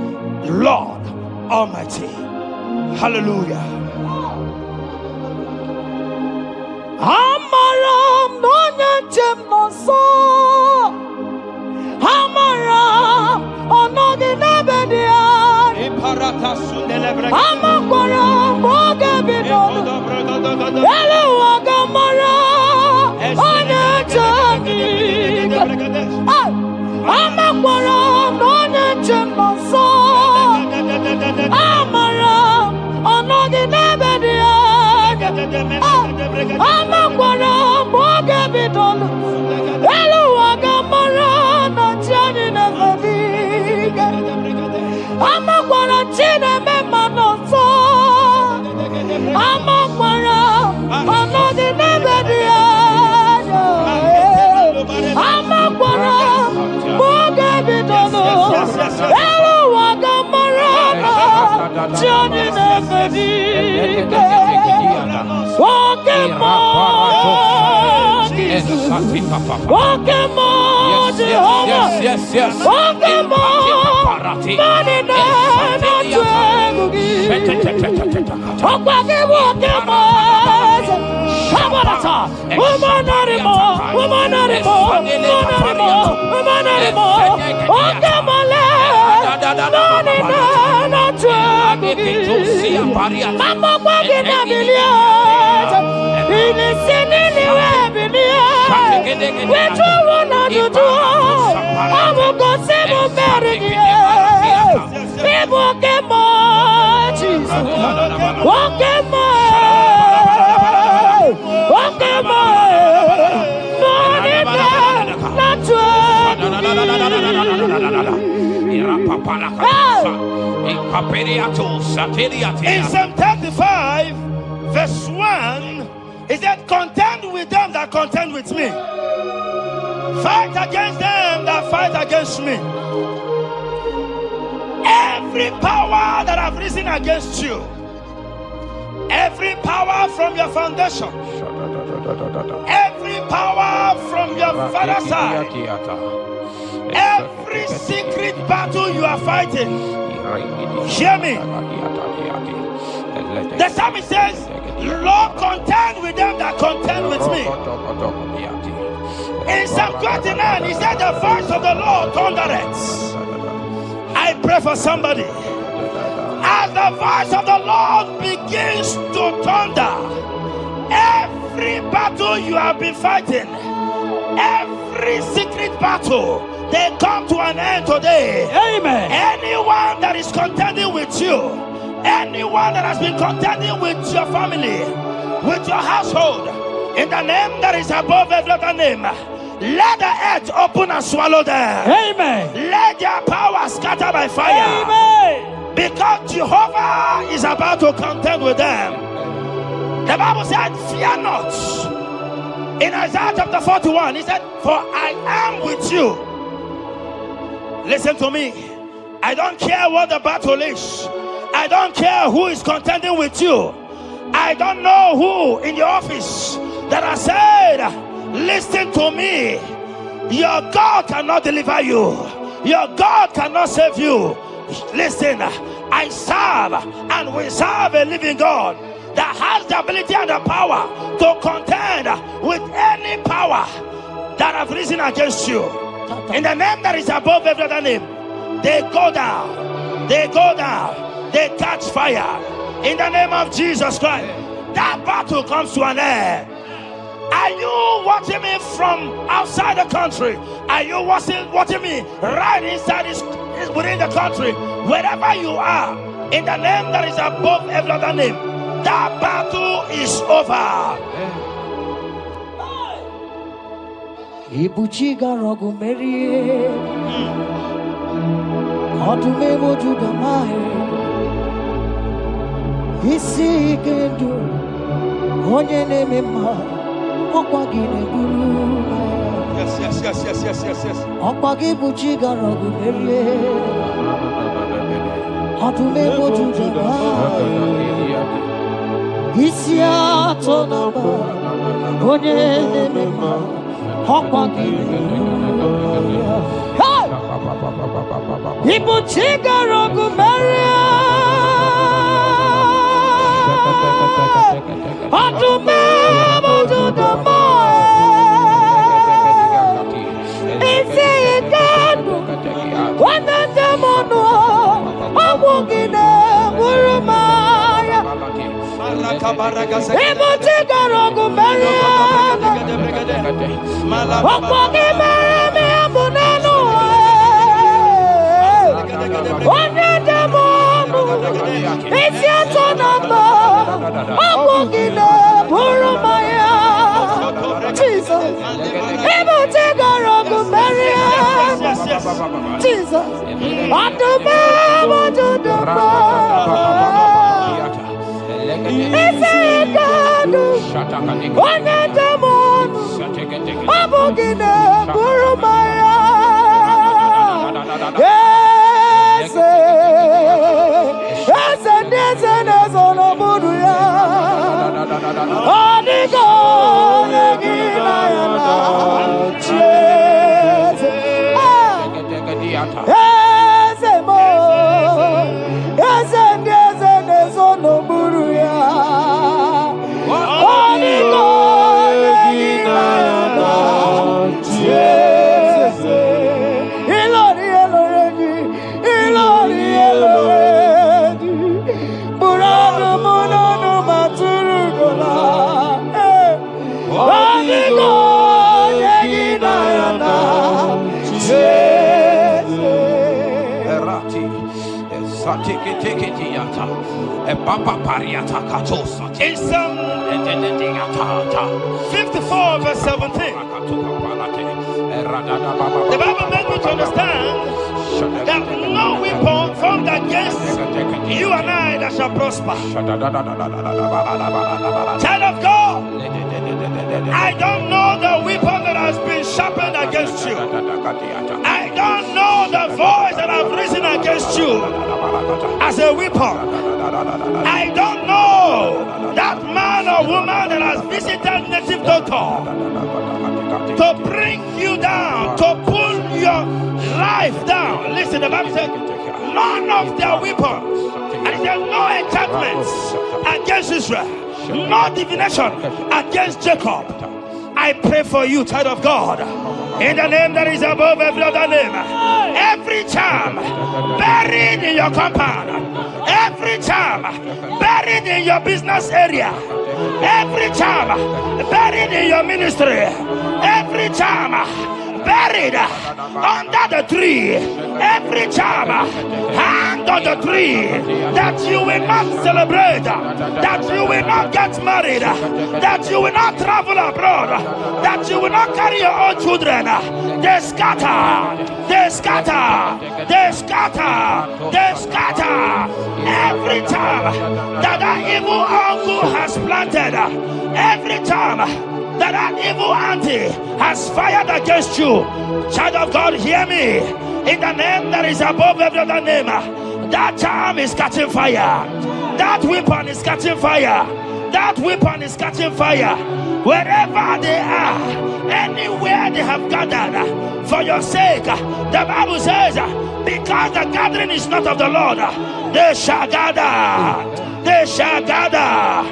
Lord Almighty. Hallelujah. Amaram no nyanchem no so. Amaram onogi nebedia. Amaram boge bidonu. Elu agamara onyanchemi. Amaram no nyanchem no so. Amaram onogi nebedia. Amaram boge bidonu. Elu agamara no chani nebedia. Amakwara chine mema no so. Amakwara anodi nebedia. Amakwara boge bidonu. Elu agamara chani nebedia. Walking more, walking more, Jehovah. Walking more, money not walking more. Woman anymore, woman anymore, woman anymore. Walking more, money not Mama walking a million. Listen anywhere, million. Where to run out to do? I will go save a marriage. People get more, Jesus. Walking more, walking more. Money not In Psalm 35, verse 1, it said, contend with them that contend with me. Fight against them that fight against me. Every power that have risen against you, every power from your foundation, every power from your father's side, every secret battle you are fighting, hear me. The psalmist says, Lord, contend with them that contend with me. In Psalm 29, he said, the voice of the Lord thundereth. I pray for somebody. As the voice of the Lord begins to thunder, every battle you have been fighting, every secret battle, they come to an end today. Amen. Anyone that is contending with you, anyone that has been contending with your family, with your household, in the name that is above every other name, let the earth open and swallow them. Amen. Let their power scatter by fire. Amen. Because Jehovah is about to contend with them. The Bible said, fear not. In Isaiah chapter 41, he said, for I am with you. Listen to me. I don't care what the battle is. I don't care who is contending with you. I don't know who in your office that has said, listen to me. Your God cannot deliver you. Your God cannot save you. Listen, I serve and we serve a living God that has the ability and the power to contend with any power that have risen against you. In the name that is above every other name, they go down, they go down, they catch fire. In the name of Jesus Christ, that battle comes to an end. Are you watching me from outside the country? Are you watching me right inside within the country? Wherever you are, in the name that is above every other name, that battle is over. Ibuchiga rogu merie, Odume wojuda mae, Isi kendu, Onye neme ma, Okwagine guru. Yes. Okwagi buchiga rogu merie, Odume wojuda mae, Isi atonaba, Onye neme ma. Hey! Ibuchiga rogu merie, Odume wojuda mae, Isi ikendu, Wanende mono, Awugine urumaya. Ibuchiga rogu merie, Okwagi mereme abunanu, Wanende mono, Isi atonamba, Awugine urumaya. Jesus, Ibuchiga rogu merie, Jesus, Odume wojuda mae, Isi ikendu, Wanende mono, Abugine burumaya. Yes, no buruya. Odigo negina yana. Yes, mo. Yes, no buruya. Odigo negina yana. In Psalm 54 verse 17, the Bible makes me to understand that no weapon formed against you and I that shall prosper. Child of God, I don't know the weapon that has been sharpened against you. I don't know the voice that has risen against you as a weapon. I don't know that man or woman that has visited native doctor to bring you down, to pull your life down. Listen, the Bible said, none of their weapons, and it said no enchantments against Israel, no divination against Jacob. I pray for you, child of God, in the name that is above every other name. Every charm buried in your compound, every charm buried in your business area, every charm buried in your ministry, every charm buried under the tree, every charm hang on the tree, that you will not celebrate, that you will not get married, that you will not travel abroad, that you will not carry your own children. They scatter, they scatter, they scatter, they scatter. Every time that evil uncle has planted, every time that evil auntie has fired against you, child of God, hear me. In the name that is above every other name, that charm is catching fire. That weapon is catching fire. That weapon is catching fire. Wherever they are, anywhere they have gathered for your sake, the Bible says, because the gathering is not of the Lord, they shall gather. They shall gather.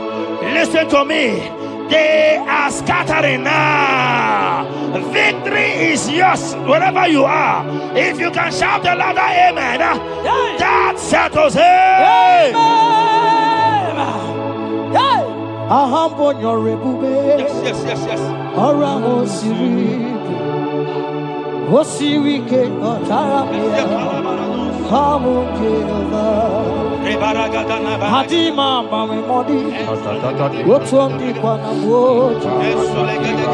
Listen to me. They are scattering now. Victory is yours wherever you are. If you can shout a louder amen, that settles it. Yes. Hadima mami modi, wotwa mdikwana mwoji,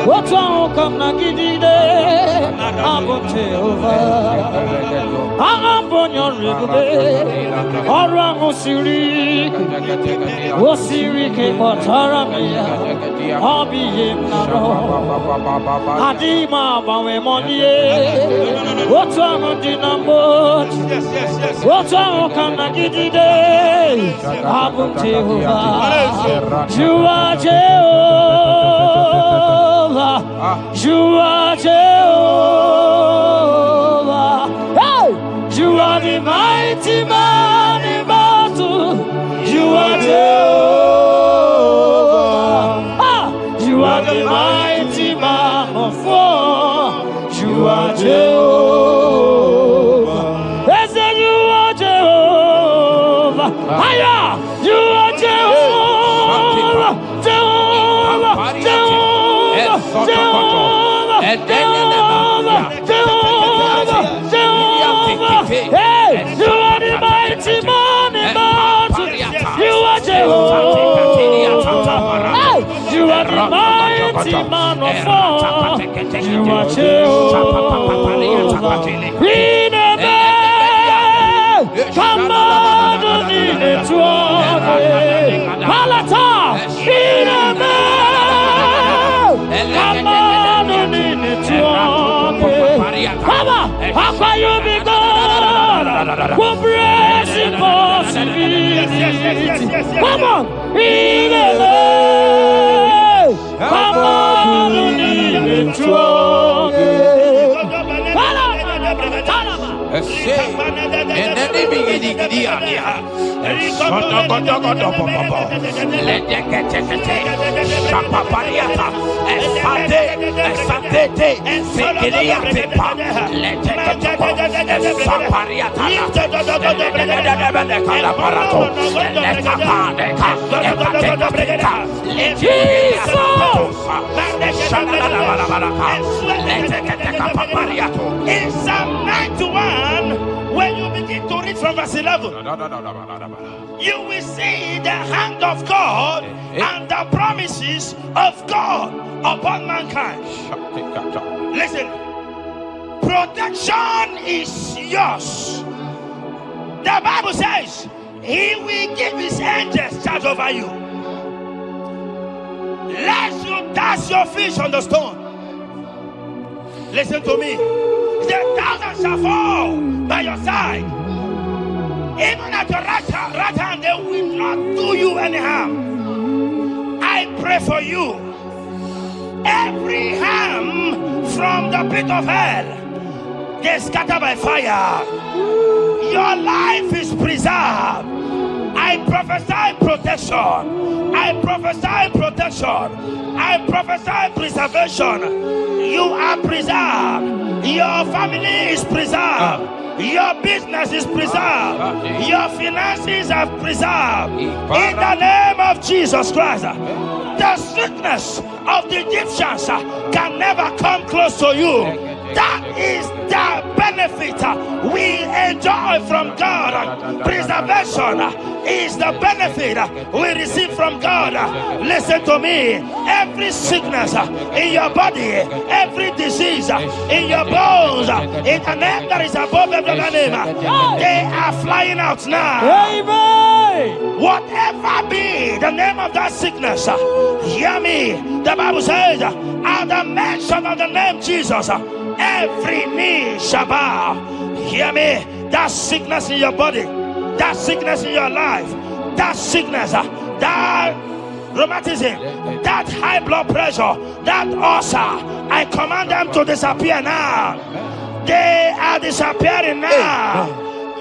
wotwa ukamna gidide, abo Jehova, ahambonyo rigube, orango sirike otaramia, abiye mnaro, Hadima mami modi, wotwa mdina mwoji, wotwa ukamna gidide, Abu Jehovah, you are Jehovah, you are Jehovah, hey, you are the mighty man in battle, you are Jehovah, you are the mighty man of war, you are Jehovah, they say you are Jehovah. Higher! You are Jehovah! Jehovah! Jehovah! Jehovah! Jehovah! Hey! You are the mighty man in battle! You are Jehovah! Hey! You are the mighty man of war! You are Jehovah! We never come on! Palata, Iname, Come how can you be God? Who breaks impossibility? Come on, Iname, come on, in Psalm 91, when you begin to read from verse 11, you will see the hand of God and the promises of God upon mankind. Listen, protection is yours. The Bible says He will give His angels charge over you, lest you dash your fish on the stone. Listen to me. The thousand shall fall by your side, even at your right hand, they will not do you any harm. I pray for you. Every harm from the pit of hell, they scatter by fire. Your life is preserved. I prophesy protection. I prophesy protection. I prophesy preservation. You are preserved. Your family is preserved. Your business is preserved. Your finances are preserved. In the name of Jesus Christ. The sickness of the Egyptians can never come close to you. That is the benefit we enjoy from God. Preservation is the benefit we receive from God. Listen to me. Every sickness in your body, every disease in your bones, in the name that is above every name, they are flying out now. Amen. Whatever be the name of that sickness, hear me. The Bible says, at the mention of the name Jesus, every knee shall bow. Hear me. That sickness in your body, that sickness in your life, that sickness, that rheumatism, that high blood pressure, that ulcer, I command them to disappear now. They are disappearing now.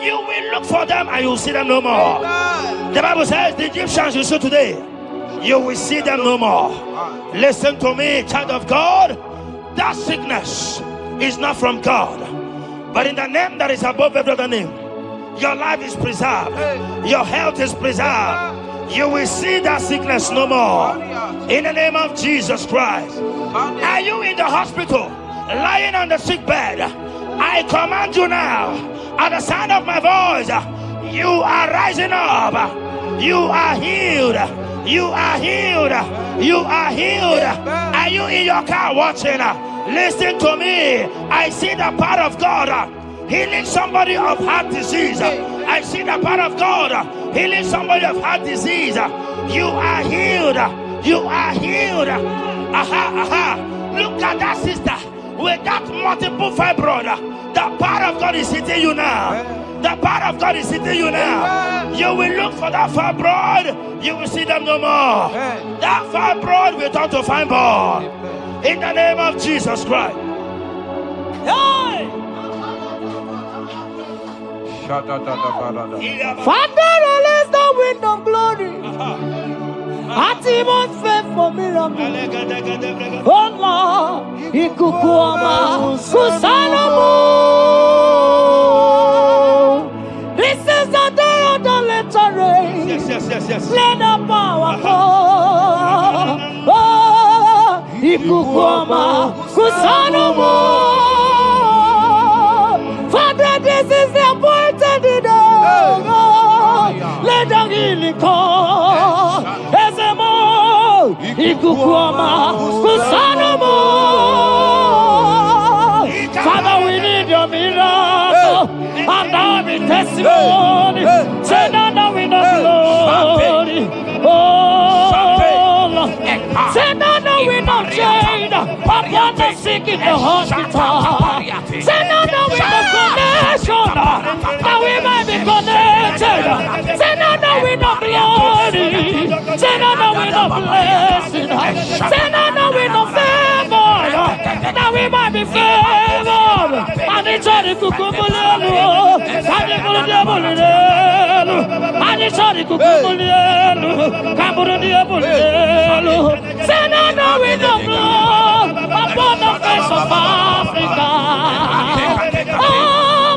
You will look for them and you will see them no more. The Bible says the Egyptians you see today, you will see them no more. Listen to me, child of God. That sickness is not from God, but in the name that is above every other name, your life is preserved, your health is preserved. You will see that sickness no more. In the name of Jesus Christ. Are you in the hospital, lying on the sick bed? I command you now, at the sound of my voice, you are rising up. You are healed. You are healed. You are healed. Are you in your car watching? Listen to me. I see the power of God healing somebody of heart disease. I see the power of God healing somebody of heart disease. You are healed. You are healed. Look at that sister with that multiple fibroid. The power of God is hitting you now. The power of God is hitting you now. You will look for that fibroid. You will see them no more. That fibroid will turn to fibroid. In the name of Jesus Christ. Hey! Father, release the wind of glory. Atmosphere for miracle. Oh Lord, Ikukuama, Kusanomo. This is the day of the letter rain. Yes. Let the power come. Oh, Ikukuama, Kusanomo. Father, this is the appointed day. Let the healing come. Ezemo, Ikukuama, Kusanomo. Father, we need your miracle. And our testimony. Say now we know glory. Oh, say now we know shade. Upon the sick in the hospital. Say now we know connection. Now we might be connected. Say now we know glory. Say now we know blessing. Say now we know favor. Now we might be favored. And it's all the kukumulelu. And it's all the diabolelu. And it's all the kukumulelu. Kaburu diabolelu. Say now we know blood upon the face of Africa. Oh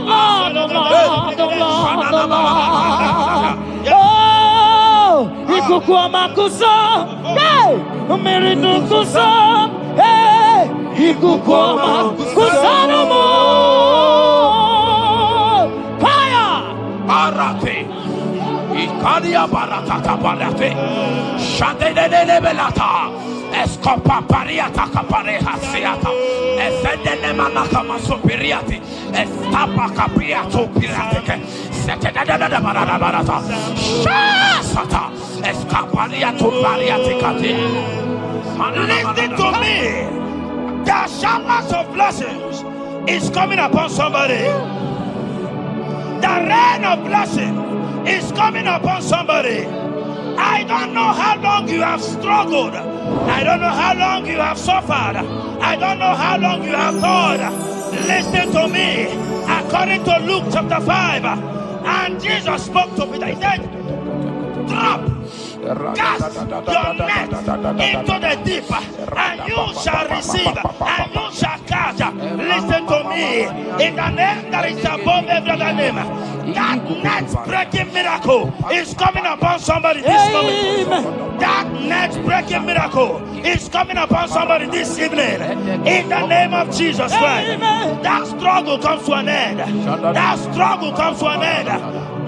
Lord, oh Lord, oh Lord, oh Lord. Oh, Ikukuama Kusam, hey, Miridu Kusam, hey, Ikukuama Kusanomo. Fire! Arate. Ikadia baratata balate. Shadene belata. Escopa pariata capareha seata. Efendene manaka masopiriati. Estapa capiato pirate. Setedada barata. Shasata. Escapariato pariati cati. Listen to me. The showers of blessings is coming upon somebody. The rain of blessing is coming upon somebody. I don't know how long you have struggled. I don't know how long you have suffered. I don't know how long you have thought. Listen to me. According to Luke chapter 5, and Jesus spoke to Peter. He said, drop, cast your net into the deep, and you shall receive, and you shall catch. Listen to me. In the name that is above every other name, that net breaking miracle is coming upon somebody this moment. That net breaking miracle is coming upon somebody this evening. In the name of Jesus Christ. That struggle comes to an end. That struggle comes to an end.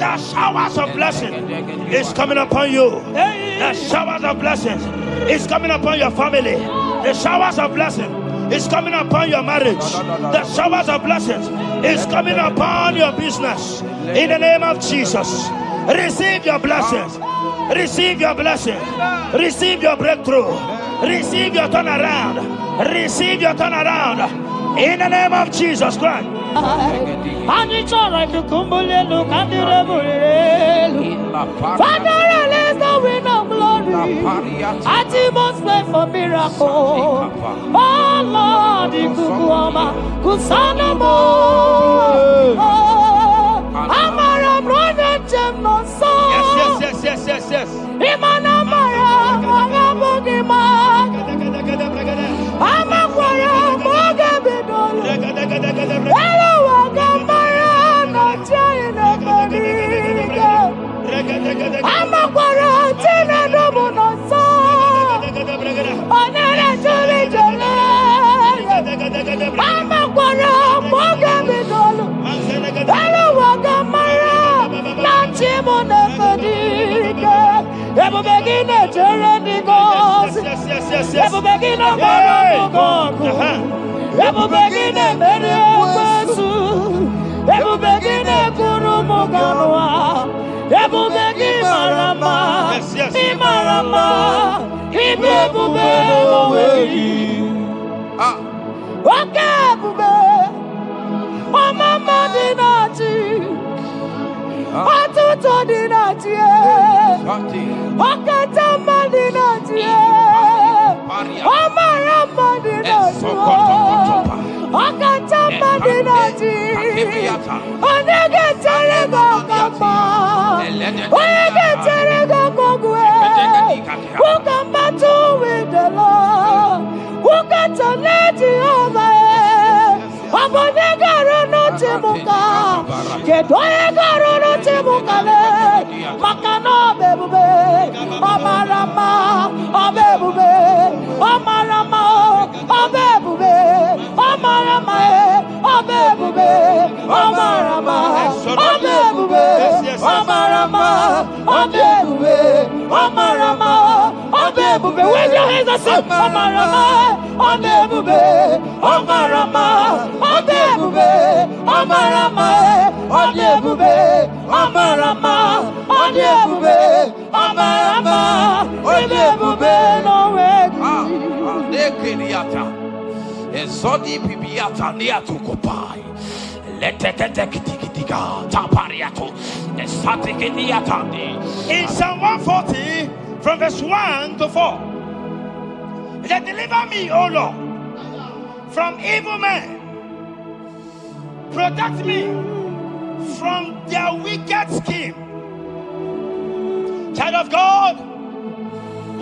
The showers of blessing is coming upon you. The showers of blessings is coming upon your family. The showers of blessing is coming upon your marriage. The showers of blessings is coming upon your business. In the name of Jesus, receive your blessings. Receive your blessings. Receive your breakthrough. Receive your turnaround. Receive your turnaround. In the name of Jesus Christ. And it's all right to kumble look at the Father, release the wind of glory. Atmosphere for miracle. Oh Lord, Ikukuoma, Kusanamo. Amara Brother Jemno so. Yes. Imana Mara, Magabogima. Amakwara, Mogabidolo. Hello, Wagamara, not trying to Amakwara, Tina Domono so. Onere Juli Jole. Amakwara, Mogabidolo. Hello, Wagamara, not Chimone Fadiga. Ever begin a journey goes. Ever begin a Marago. Ever begin a Mediasu. Ever begin a Kurumoganoa. Ever begin Marama. Imarama. Ibebube. Okay, Bube. Oh, Mama Dinati. Atuto Dinati. Okatama Dinati. Omarama Dinati. Okatama Dinati. Onegetere Gokama. Onegetere Gokogwe. Who come battle with the Lord? Who got to let you over? Abonegaro no Timuka. Kedoegaro no Timukale. Makano bebube. Omarama. Obebube. Omarama. Obebube. Omarama. Obebube. Omarama. Obebube. Omarama. Obebube. Omarama. Obebube. Where's your hands up? Omarama. Obebube. Omarama. Obebube. Omarama. Obebube. Omarama. Obebube. Omarama. Obebube. No way. Ezodi pibiata niatu kupai. Letetetekitika tapariato. Esatikiniatandi. In Psalm 140, from verse 1 to 4, it said, deliver me, O Lord, from evil men. Protect me from their wicked scheme. Child of God,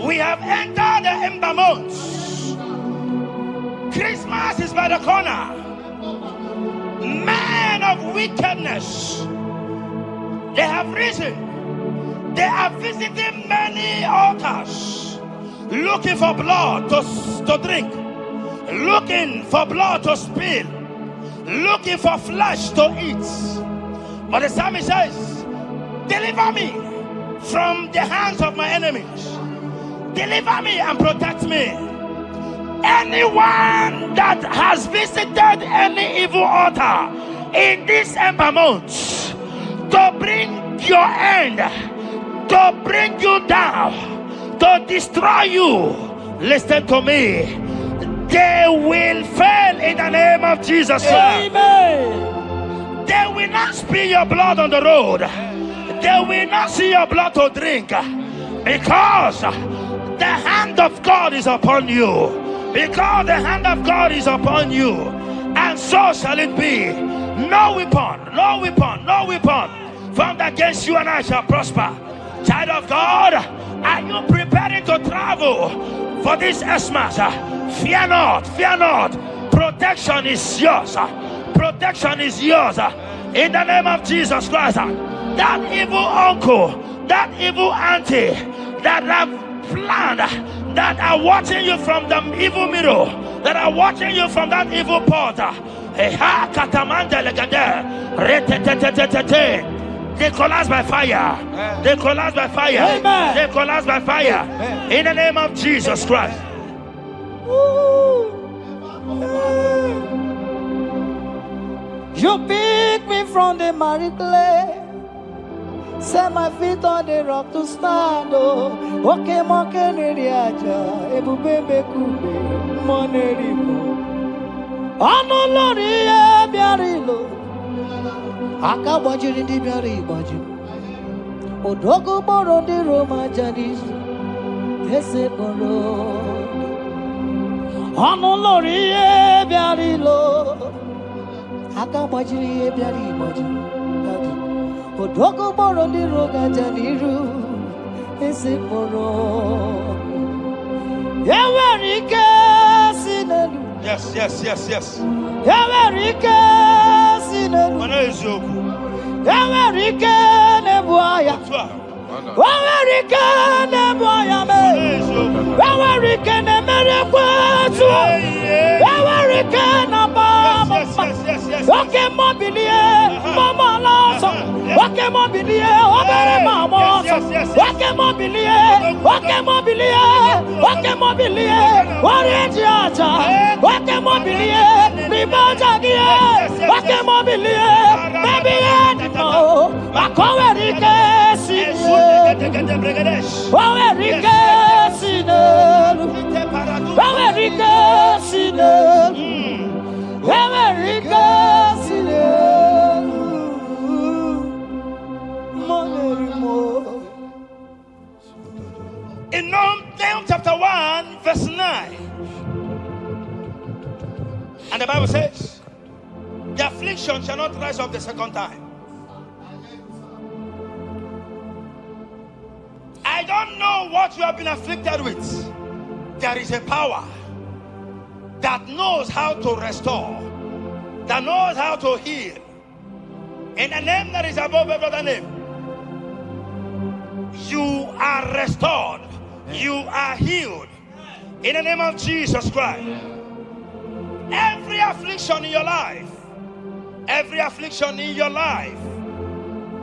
we have entered the ember months. Christmas is by the corner. Men of wickedness, they have risen. They are visiting many altars, looking for blood to drink, looking for blood to spill, looking for flesh to eat. But the psalmist says, deliver me from the hands of my enemies. Deliver me and protect me. Anyone that has visited any evil altar in this ember month to bring your end, to bring you down, to destroy you, listen to me, they will fail in the name of Jesus. Amen. They will not spill your blood on the road. They will not see your blood to drink, because the hand of God is upon you. Because the hand of God is upon you, and so shall it be. No weapon formed against you and I shall prosper. Child of God, are you preparing to travel for this Xmas? Fear not. Protection is yours. Protection is yours. In the name of Jesus Christ. That evil uncle, that evil auntie that have planned, that are watching you from the evil mirror, that are watching you from that evil portal, they collapse by fire. They collapse by fire. Amen. They collapse by fire. In the name of Jesus Christ. You pick me from the miry clay, set my feet on the rock to stand. Oh, okay, monkey, neriaja, ebube kube, monerimo. Ano lori e biarilo, aka bajiri di biari baju. Odogo boro di Roma jadis, ese boro Lori biari lo aka majiri biari majiri Odoko boro ni roga janiru ese boro Yawerike sinelu Yes. Yawerike sinelu Mana ezoku. Yawerike nebuaya Yawerike nebuaya me Yawerike ne merekwetu Yawerike na baba Oke mobilie mama laso Oke mobilie obere mama Oke mobilie Oreji aja Oke mobilie Ribajagie Oke mobilie Baby edito Makowerike Wawerike sinelu Wawerike sinelu Wawerike sinelu In Nahum chapter 1 verse 9, and the Bible says, the affliction shall not rise up the second time. I don't know what you have been afflicted with. There is a power that knows how to restore, that knows how to heal. In the name that is above every other name, you are restored. You are healed. In the name of Jesus Christ. Every affliction in your life, every affliction in your life,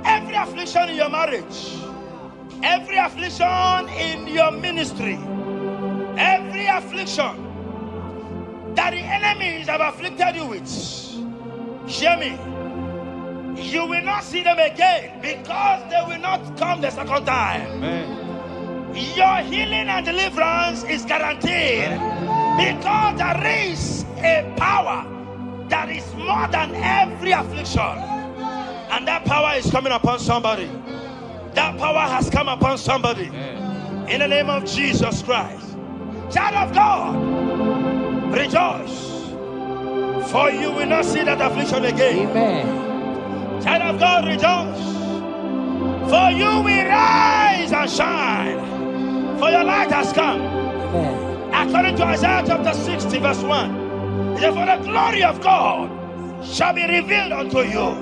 every affliction in your marriage, every affliction in your ministry, every affliction that the enemies have afflicted you with, hear me, you will not see them again because they will not come the second time. Amen. Your healing and deliverance is guaranteed because there is a power that is more than every affliction, and that power is coming upon somebody. That power has come upon somebody. In the name of Jesus Christ. Child of God, rejoice, for you will not see that affliction again. Amen. Child of God, rejoice, for you will rise and shine, for your light has come. Amen. According to Isaiah chapter 60 verse 1, it says, for the glory of God shall be revealed unto you.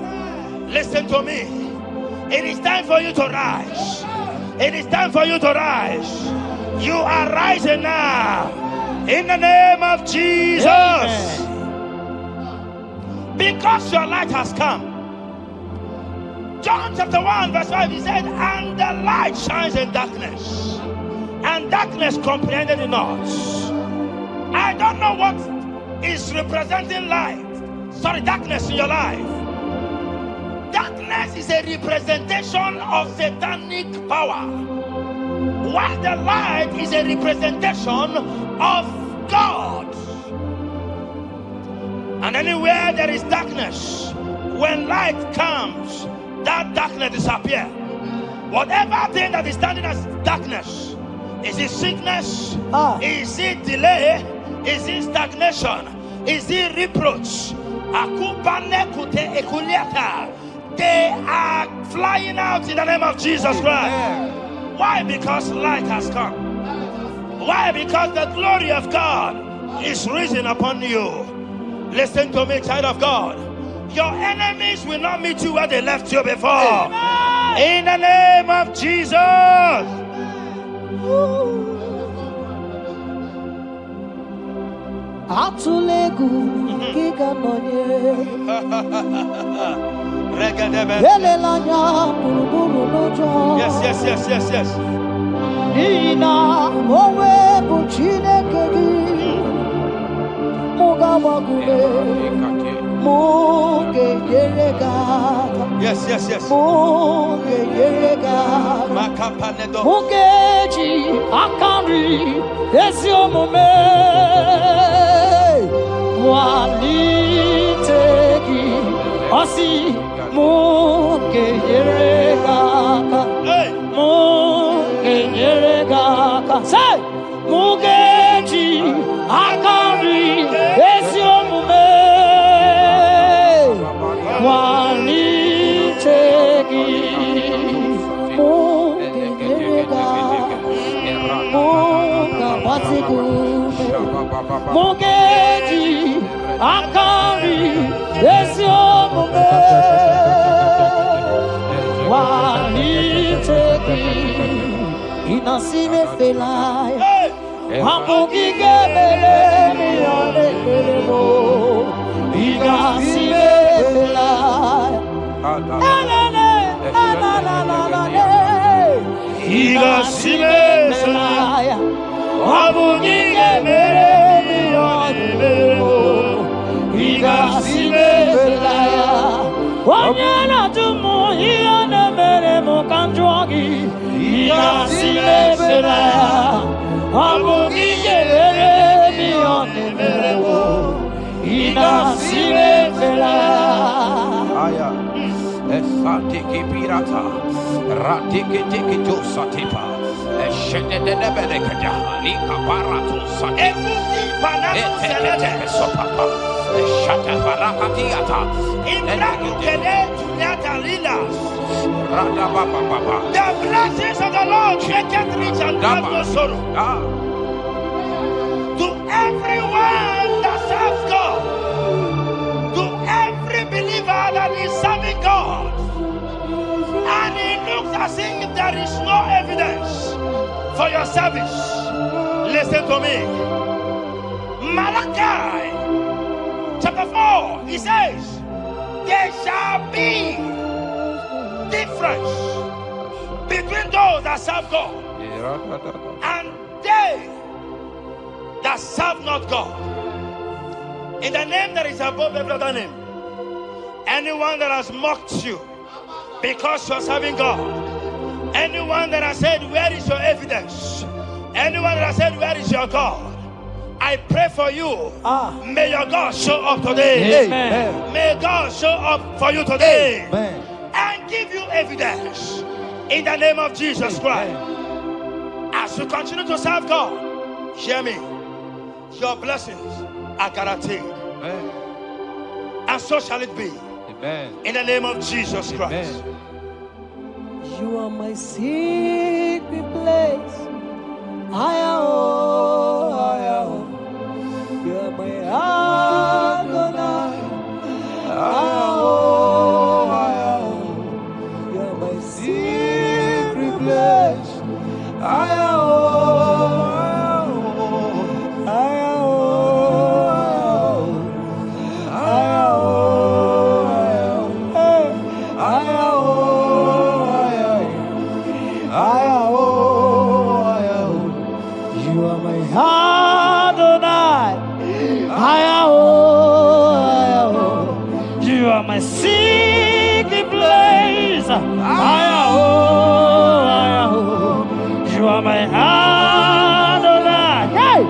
Listen to me. It is time for you to rise. It is time for you to rise. You are rising now. In the name of Jesus. Amen. Because your light has come. John chapter 1 verse 5, he said, and the light shines in darkness, and darkness comprehended it not. I don't know what is representing darkness in your life. Darkness is a representation of satanic power, while the light is a representation of God. And anywhere there is darkness, when light comes, that darkness disappears. Whatever thing that is standing as darkness, is it sickness? Is it delay? Is it stagnation? Is it reproach? They are flying out in the name of Jesus Christ. Why? Because light has come. Why? Because the glory of God is risen upon you. Listen to me, child of God. Your enemies will not meet you where they left you before. In the name of Jesus. Atulegu kika nonye Yelelanya buruburu nojo Yes. Nina mowe buchine kegi Muga wagule Muge yerega Yes. Muge yerega Mugeji akari Esio mume Walitegi Osi Muge yerega Muge yerega Say sikume Mogeji Akari Esiomume Waliteki Inasime Felai Wamugi Gebele Mione Kelemo Inasime Felai Inasime Felai Wamugi Gebele Mione Kelemo Inasime Felai Wanyana Tumu Iane Mere Mokanjwagi Inasime Felai Wamugi Gebele Mione Kelemo Inasime Felai Esatiki pirata, ratiki tiki josatipa, eshendedebelekada, lika baratu satipa, eteketeke sopapa, eshata barakatiata, Imrakukele tunyata lilas. radabababa. The blessings of the Lord make it rich and add no sorrow. To everyone that serves God, to every believer that is serving God, and it looks as if there is no evidence for your service, listen to me. Malachi chapter 4, he says, there shall be difference between those that serve God and they that serve not God. In the name that is above every other name, anyone that has mocked you because you are serving God, anyone that has said, where is your evidence? Anyone that has said, where is your God? I pray for you. May your God show up today. Amen. May God show up for you today. Amen. And give you evidence in the name of Jesus Christ. As you continue to serve God, hear me, your blessings are guaranteed. And so shall it be. In the name of Jesus Christ. You are my secret place. I am. You are my Adonai. I am. You are my secret place. I am. My secret place, you are my Adonai. Hey,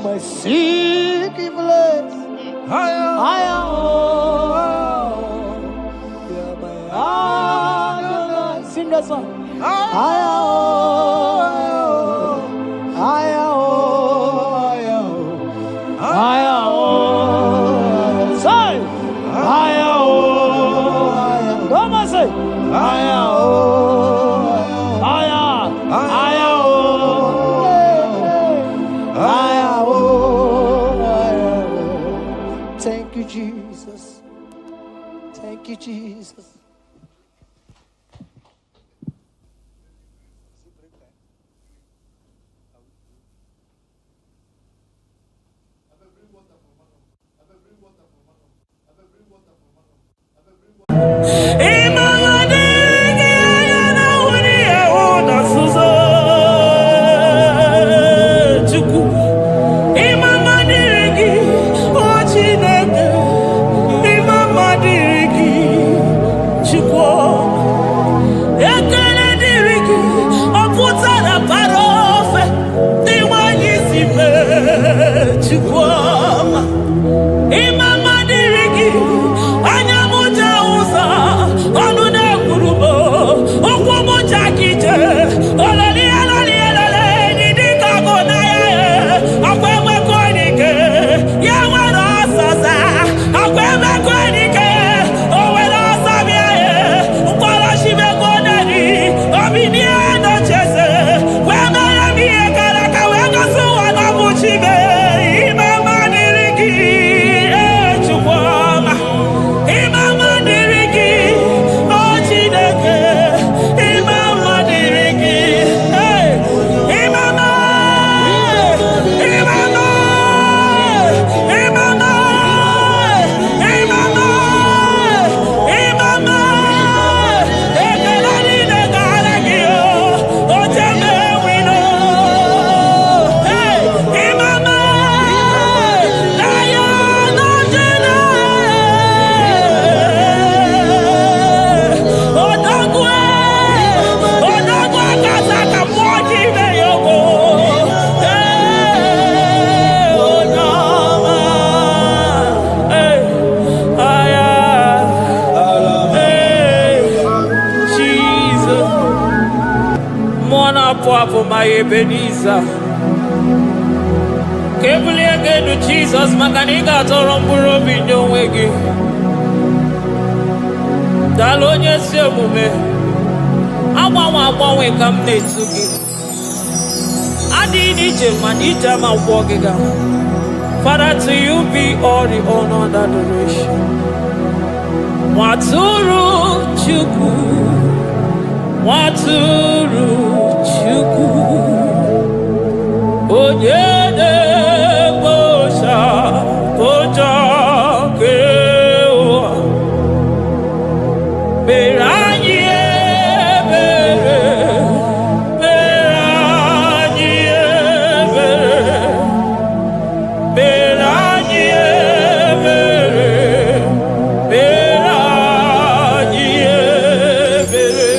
my secret place. Sing that song. Jesus. Ebenezer. Kebuli again to Jesus, Makaniga Toromburo Binyo Wegi. Dalonya Semume. I we come near to give. I did it, man, each time I walk again. Father, to you be all the honor and adoration. Waturu Chuku. Waturu Chuku. Onyede bosha koja kewa Beranye bere Beranye bere Beranye bere Beranye bere.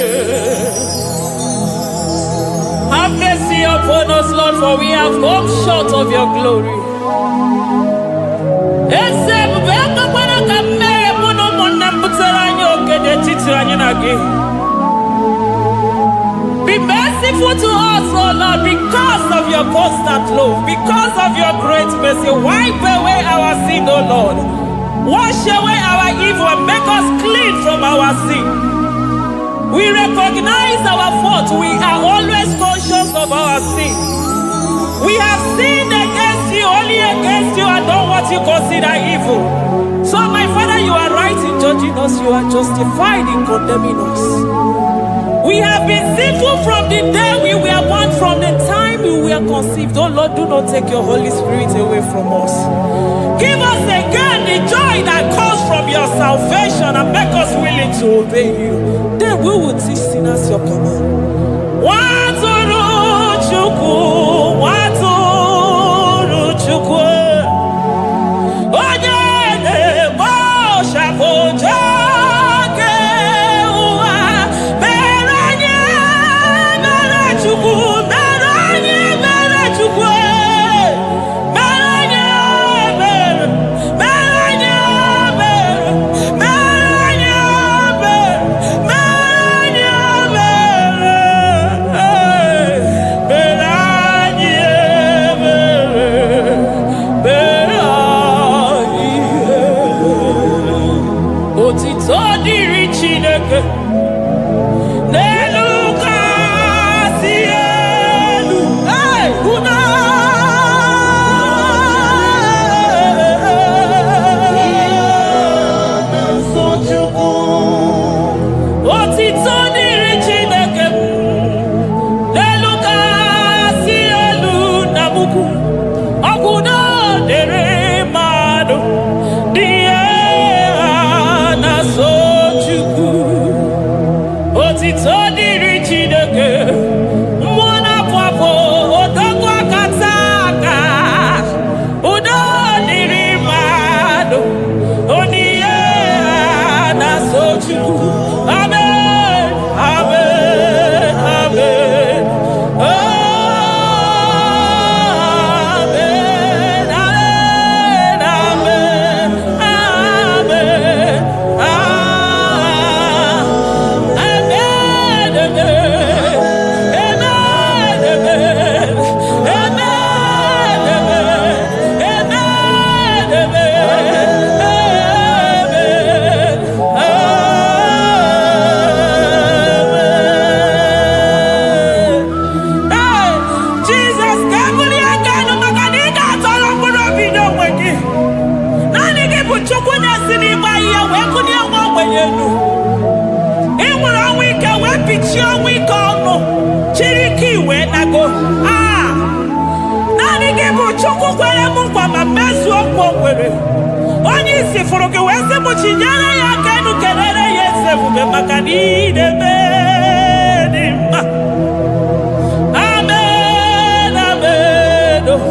Have mercy upon us, Lord, for we have come short of your glory. Be merciful to us, oh Lord, because of your constant love, because of your great mercy. Wipe away our sin, oh Lord. Wash away our evil and make us clean from our sin. We recognize our fault. We are always conscious of our sin. We have sinned against you, only against you, and done what you consider evil. So, my Father, you are right in judging us. You are justified in condemning us. We have been sinful from the day we were born, from the time we were conceived. Oh Lord, do not take your Holy Spirit away from us. Give us again the joy that comes from your salvation and make us willing to obey you. Then we will teach sinners your command. Oh Amen. Amen. Amen. Onye isi fụrụ gị wee sị m chinyere ya aka enu kelere ya eze ebube maka na ị na-eme dị mma. Amen, amen, amen,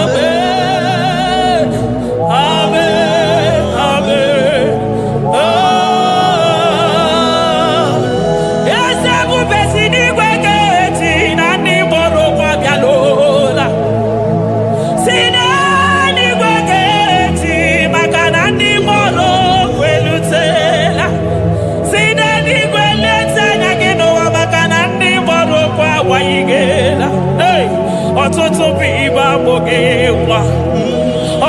amen, amen, amen, amen, ọtụtụ bụ ibe agbụghị nwa,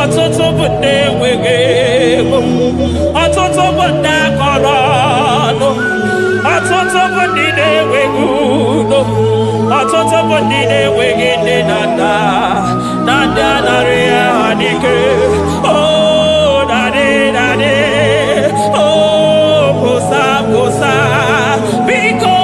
ọtụtụ bụ ndị enweghị ego, ọtụtụ bụ ndị akọrọ ọnụ, ọtụtụ bụ ndị na-enweghị udo, ọtụtụ bụ ndị na-enweghị nne na nna, na ndị anarị ya n'ike. Oh, daddy, daddy, oh, kosa, kosa, biko.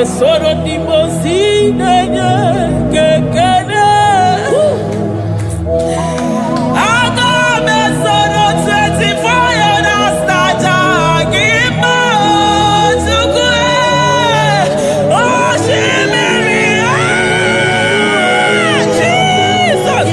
Soro di mosine che Agame soro 24 na staja gima tukue oh shimiri Jesus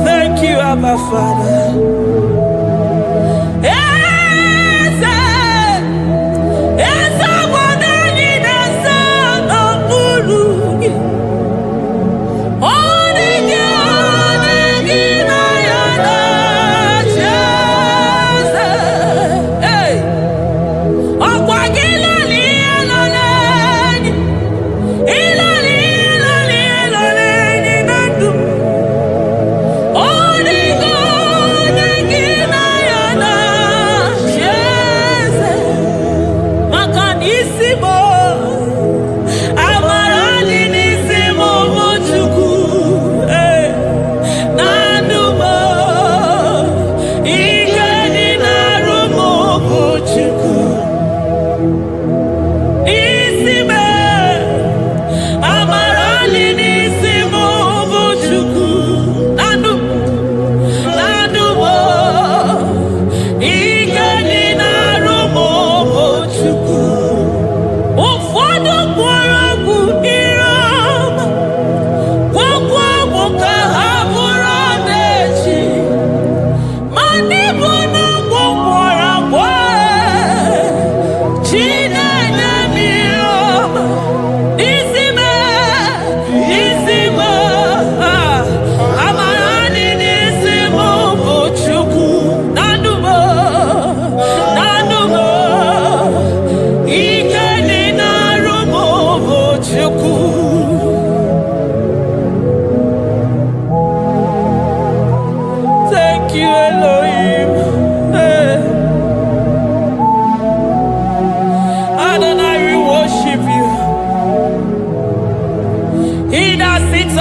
Thank you, Abba Father.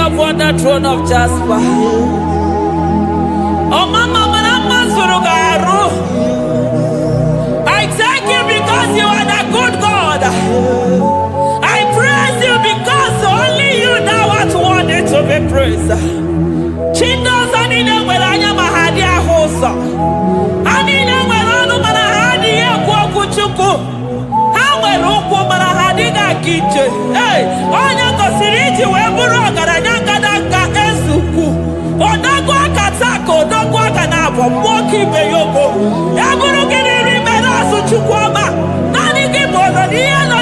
Upon the throne of Jasper. Oh, Mama, I thank you because you are the good God. I praise you because only you know what worthy to be praised. Chindos anine welanya mahadia hosa. Anine welanu manahadia kwa kuchuku. Hawe ruku manahadiga kiche. Hey, onya kosiriti weburu agaranyanga daka esuku. Odagwa katako, odagwa kanabo, mwoki beyoko. Yaburu gini rimera suchukwama. Nani kibono, nielo.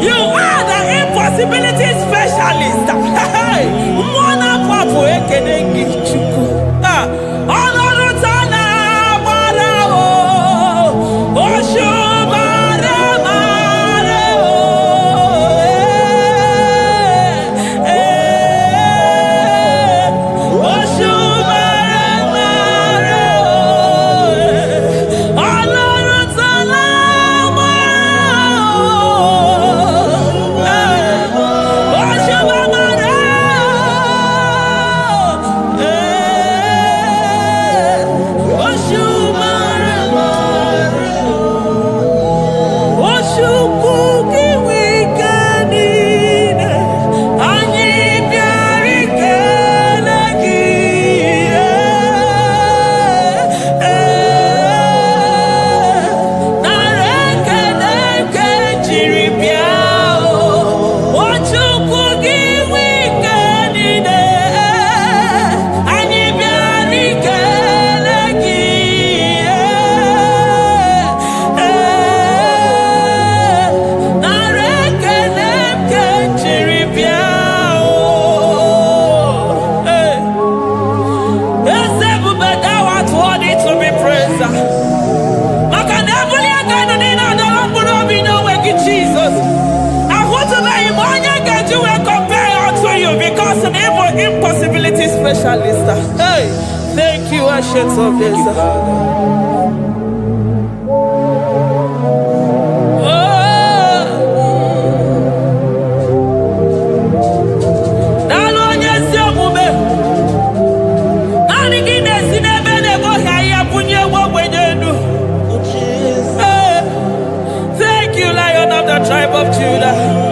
You are the impossibility specialist. Hey, mwana papu ekenengi chuku. Olorutana barao, oshubara marao. Impossibility specialist. Hey, thank you, Ancient of Days. Thank you, Lion of the tribe of Judah.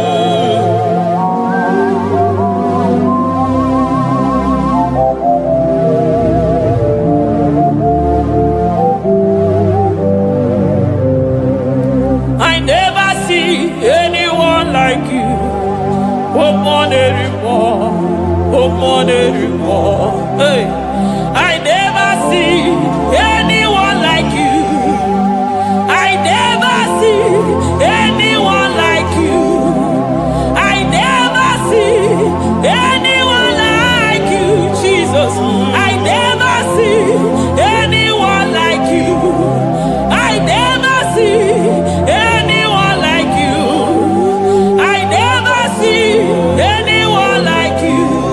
Hey, I never see anyone like you. I never see anyone like you. I never see anyone like you, Jesus. I never see anyone like you. I never see anyone like you. I never see anyone like you.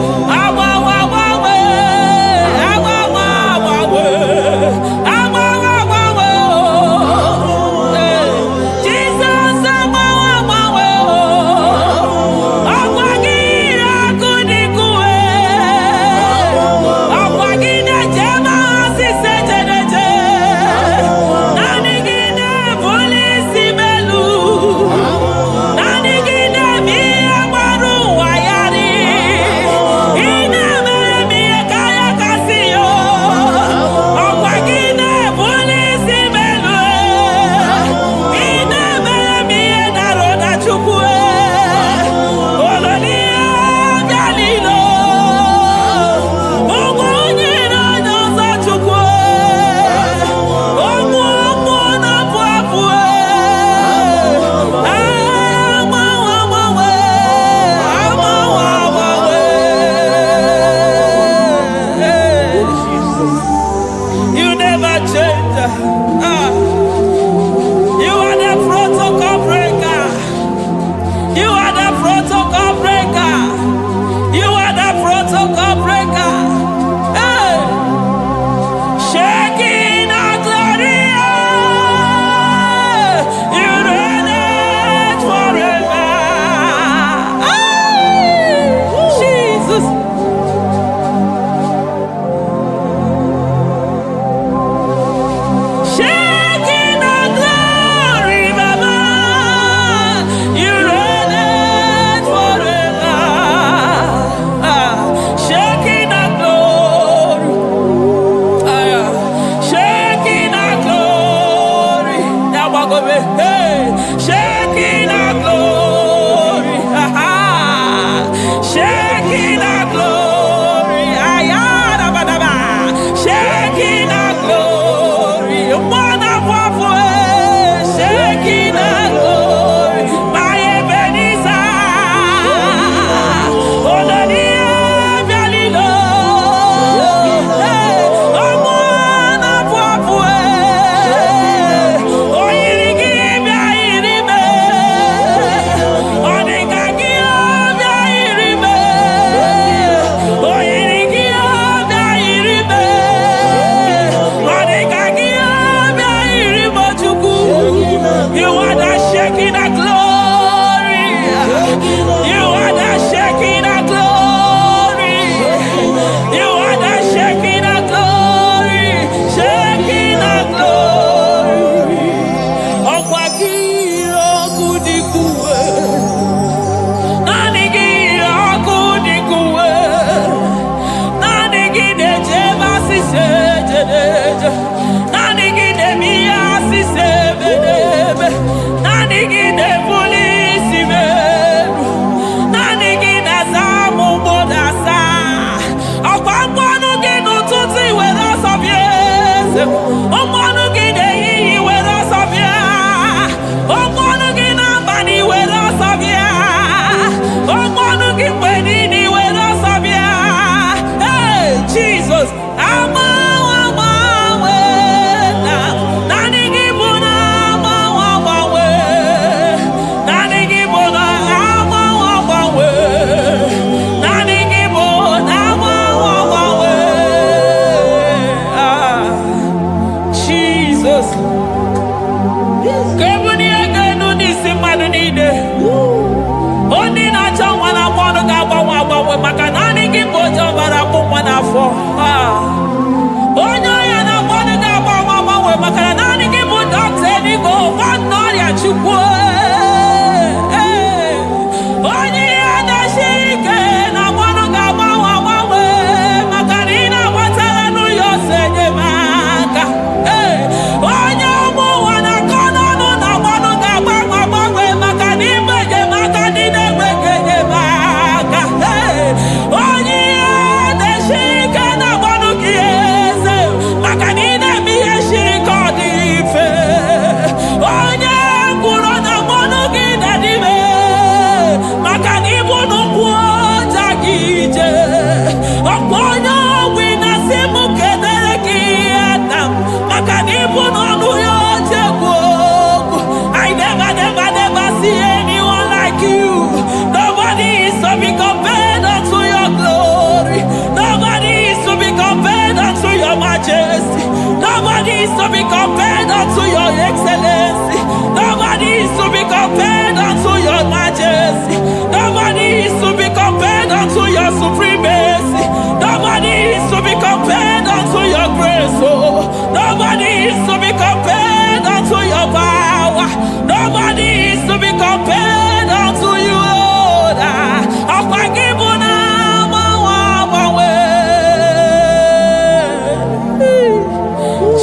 your excellency. Nobody is to be compared unto your majesty. Nobody is to be compared unto your supremacy. Nobody is to be compared unto your grace. Oh, nobody is to be compared unto your power. Nobody is to be compared unto you, Lord.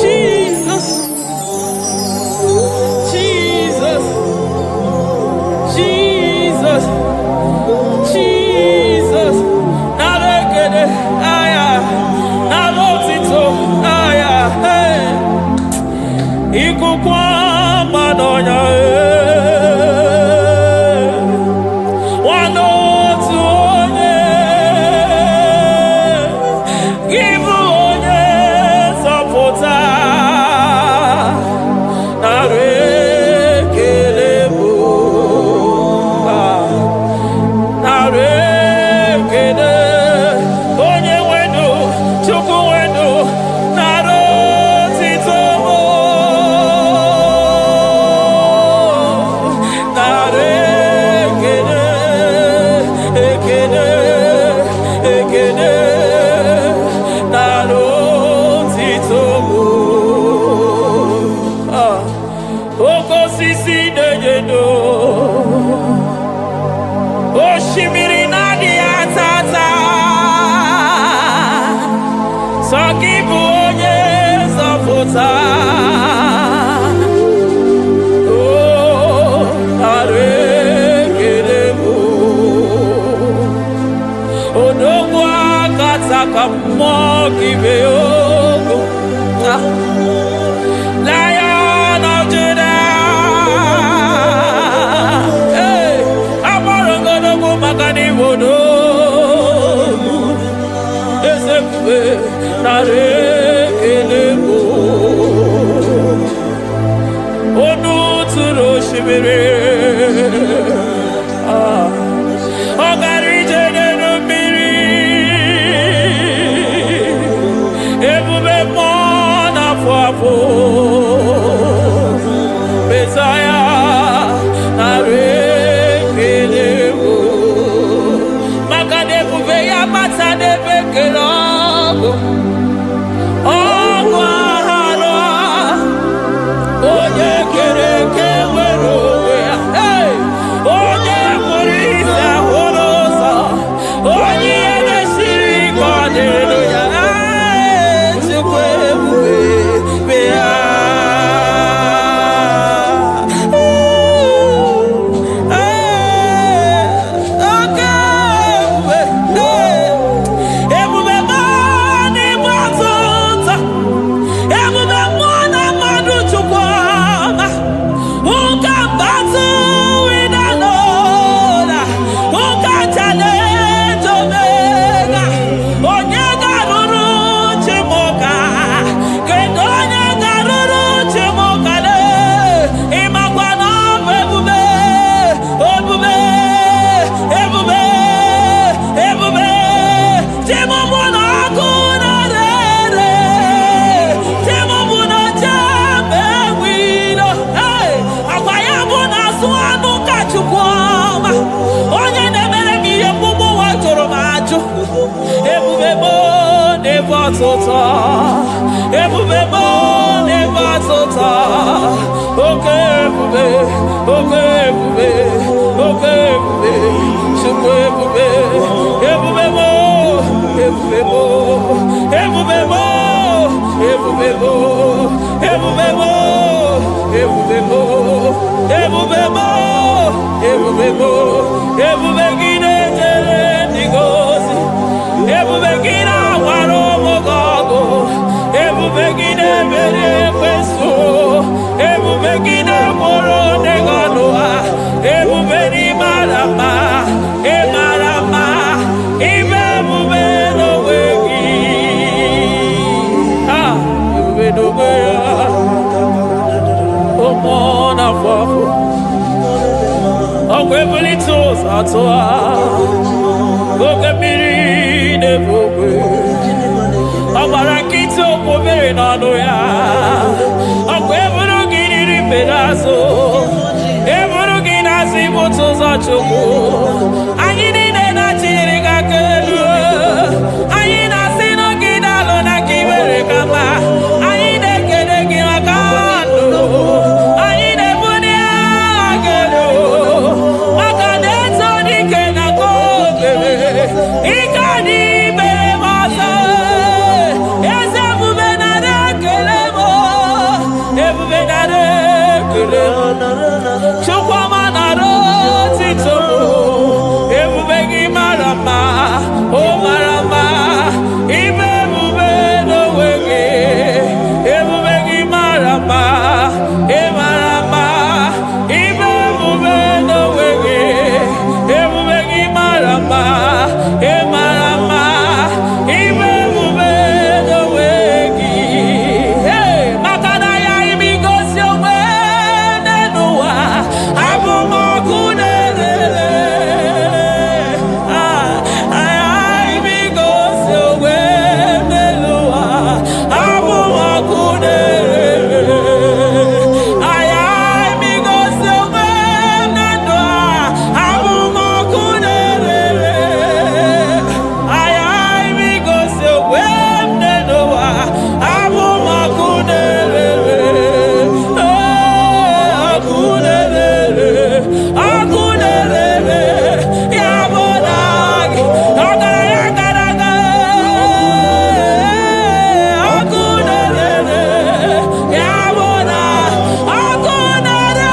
Jesus, Jesus, Jesus, Jesus. Narekede, aya, narotito, aya, hey. Ikukwa madonya, Lion of Judah, hey, Amarangodo Magani Wodo, Ezekiel, Narekelebo, Onu Turo Shibere, Messiah, Narekelebo, Makade Buveya Matade Bekelongo, Ogwahara, Oye Kereke Weroya, hey, Oye Morisa Horosa, Oye Neshiri Kwadeloya, Chukwebuwe, Bea. Ọgbara nkịtị okpobere n'ọnụ ya, ọkwa eburu gịnị butuzo chukwu. Anyị niile na-achịrị gị aka elu. Anyị na-asị n'ogide alụ na ka iwere kama. Anyị na-ekele gị maka ndụ. Anyị na-ebuli agha elu. Maka na-eto dike na ka obere. Ike dị mere m ọzọ. Eze ebube nara ekele m. Ebube nara ekele m. Chukwuma nara otito m. Ebube gị mara mma. O mara mma. Ibe ebube n'onwe gị. Ebube gị mara mma. Ị mara mma. Ibe ebube n'onwe gị. Ebube gị mara mma. Ị mara mma. Ibe ebube n'onwe gị. Hey, maka na ya ime igosi onwe n'ụwa. Abụ m ọkụ na-erere. Ime igosi onwe n'ụwa. Abụ m ọkụ na-erere. Ime igosi onwe na ndụ a. Abụ m ọkụ na-erere. Ime igosi onwe n'ụwa. Abụ m ọkụ na-erere. Ọkụ na-erere. Ọkụ na-erere. Ya bụ na gị. Ọgaranya gara aga. Ọkụ na-erere. Ya bụ na ọkụ na-erere.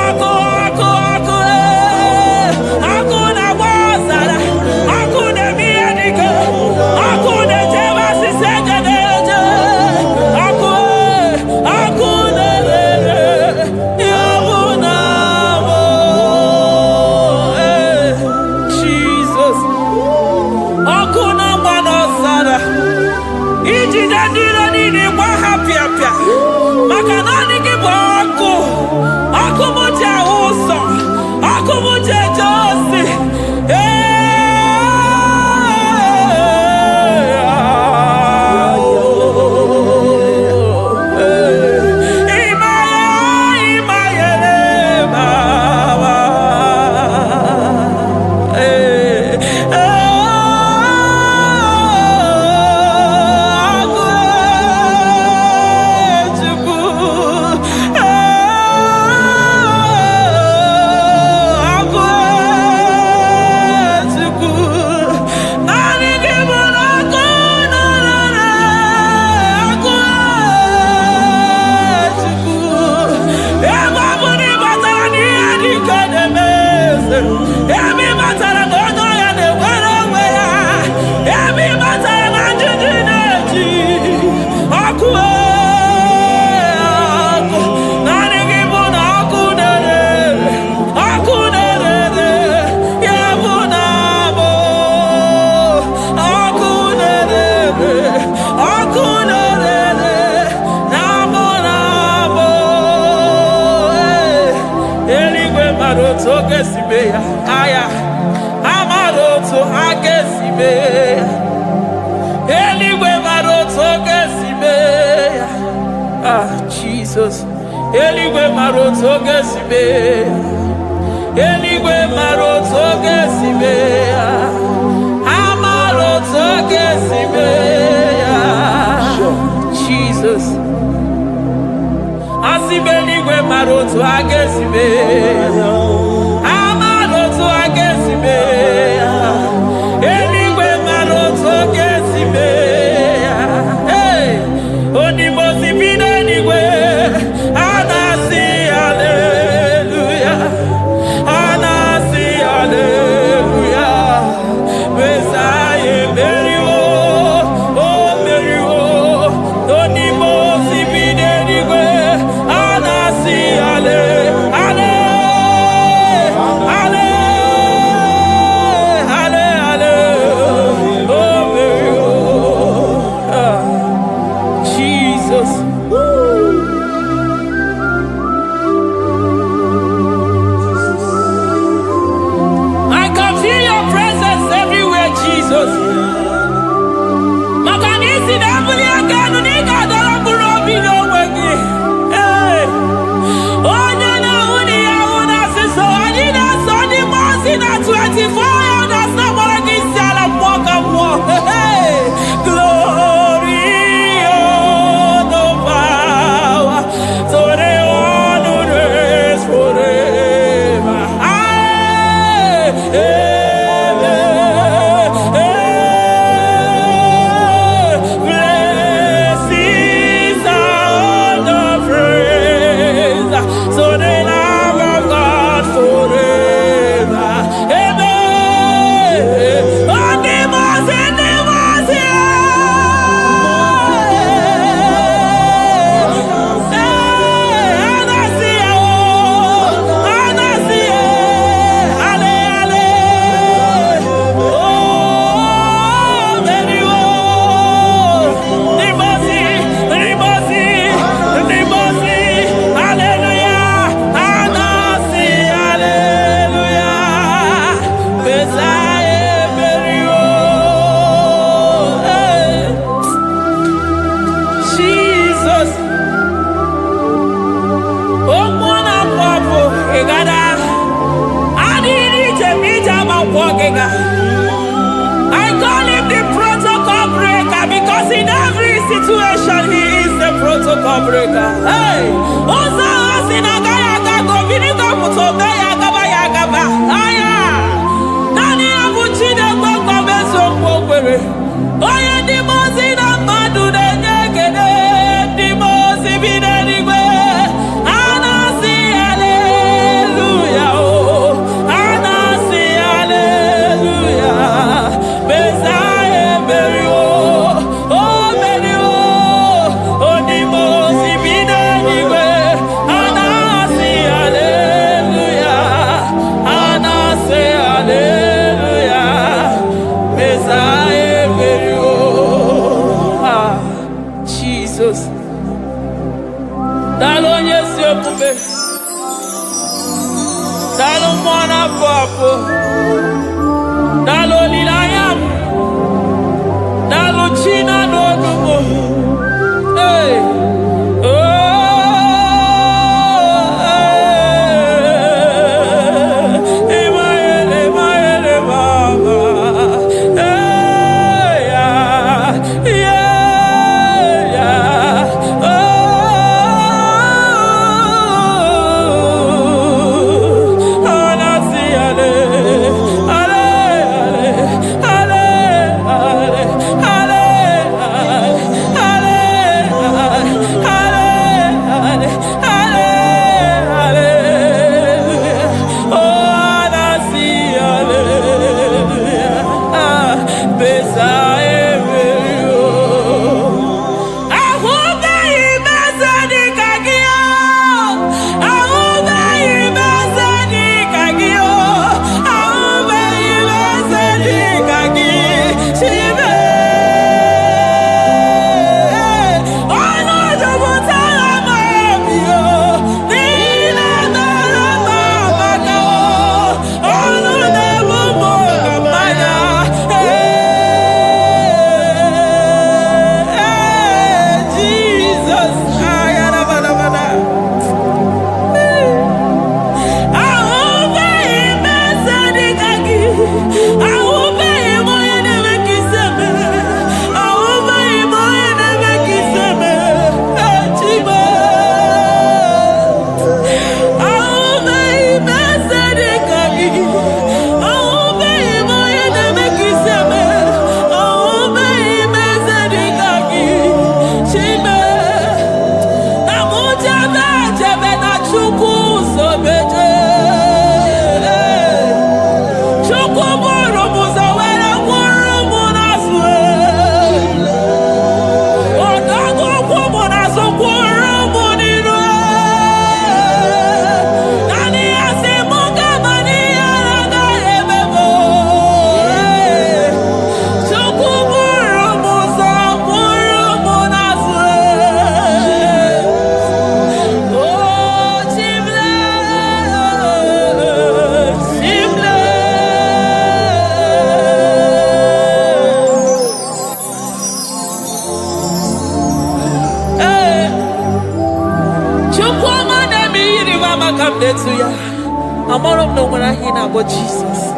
Ọkụ ọkụ na-agba ọzara. Ọkụ na-eme ihe dike. Ọkụ na-echebe asịsị egede eje. Ọkụ na-erere. Ya bụ na bụ Jesus. Ọkụ na-agba n'ọzara. Ijide ndị iro niile gba ha pịapịa. Maka na ọ dị gị bụ ọkụ. Ọkụ m ji ahụ ụzọ. Ọkụ m ji eje ozi. Emi batara na onye ọya na-enwere onwe ya. Emi batara na njiji na-eji. Ọkụ ọkụ. Naanị gị bụ na ọkụ na-erere. Ọkụ na-erere. Ya bụ na bụ ọkụ na-erere. Ọkụ na-erere. Na bụ na bụ. Eluigwe mara otu oge si mee ya. Aya amara otu ha ga-esi mee ya. Eluigwe mara otu oge si mee ya. Jesus. Eluigwe mara otu oge si mee ya. Eluigwe mara otu oge si mee ya. Amara otu oge si mee ya. Jesus. Asị m eluigwe mara otu ha ga-esi mee ya. Amara otu ha ga-esi mee ya. Eluigwe mara otu ọ ga-esi mee ya. Hey! Odibo si bi n'eluigwe. A na-asị haleluya. A na-asị haleluya. Mesaya emeriwo. O meriwo. Odibo si bi n'eluigwe. A na-asị haleluya. for the love of God forever. Amen. On the most in the most, I call him the protocol breaker because in every situation he is the protocol breaker. Hey, Osa Asinagaya Gago Vinika Mutobe Yagaba Yagaba. Aya, Nani Abuchida Boko Beso Pogwere. Oya Dimosi na Madu de Negede, Dimosi Bidenigwe. Anasi Hallelujah. Dalo mwana papo, dalo lilayam, dalo china no dumo. Hey, oh, Emaele baba, hey, yeah, oh. I'm all of no when I hear about Jesus.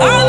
I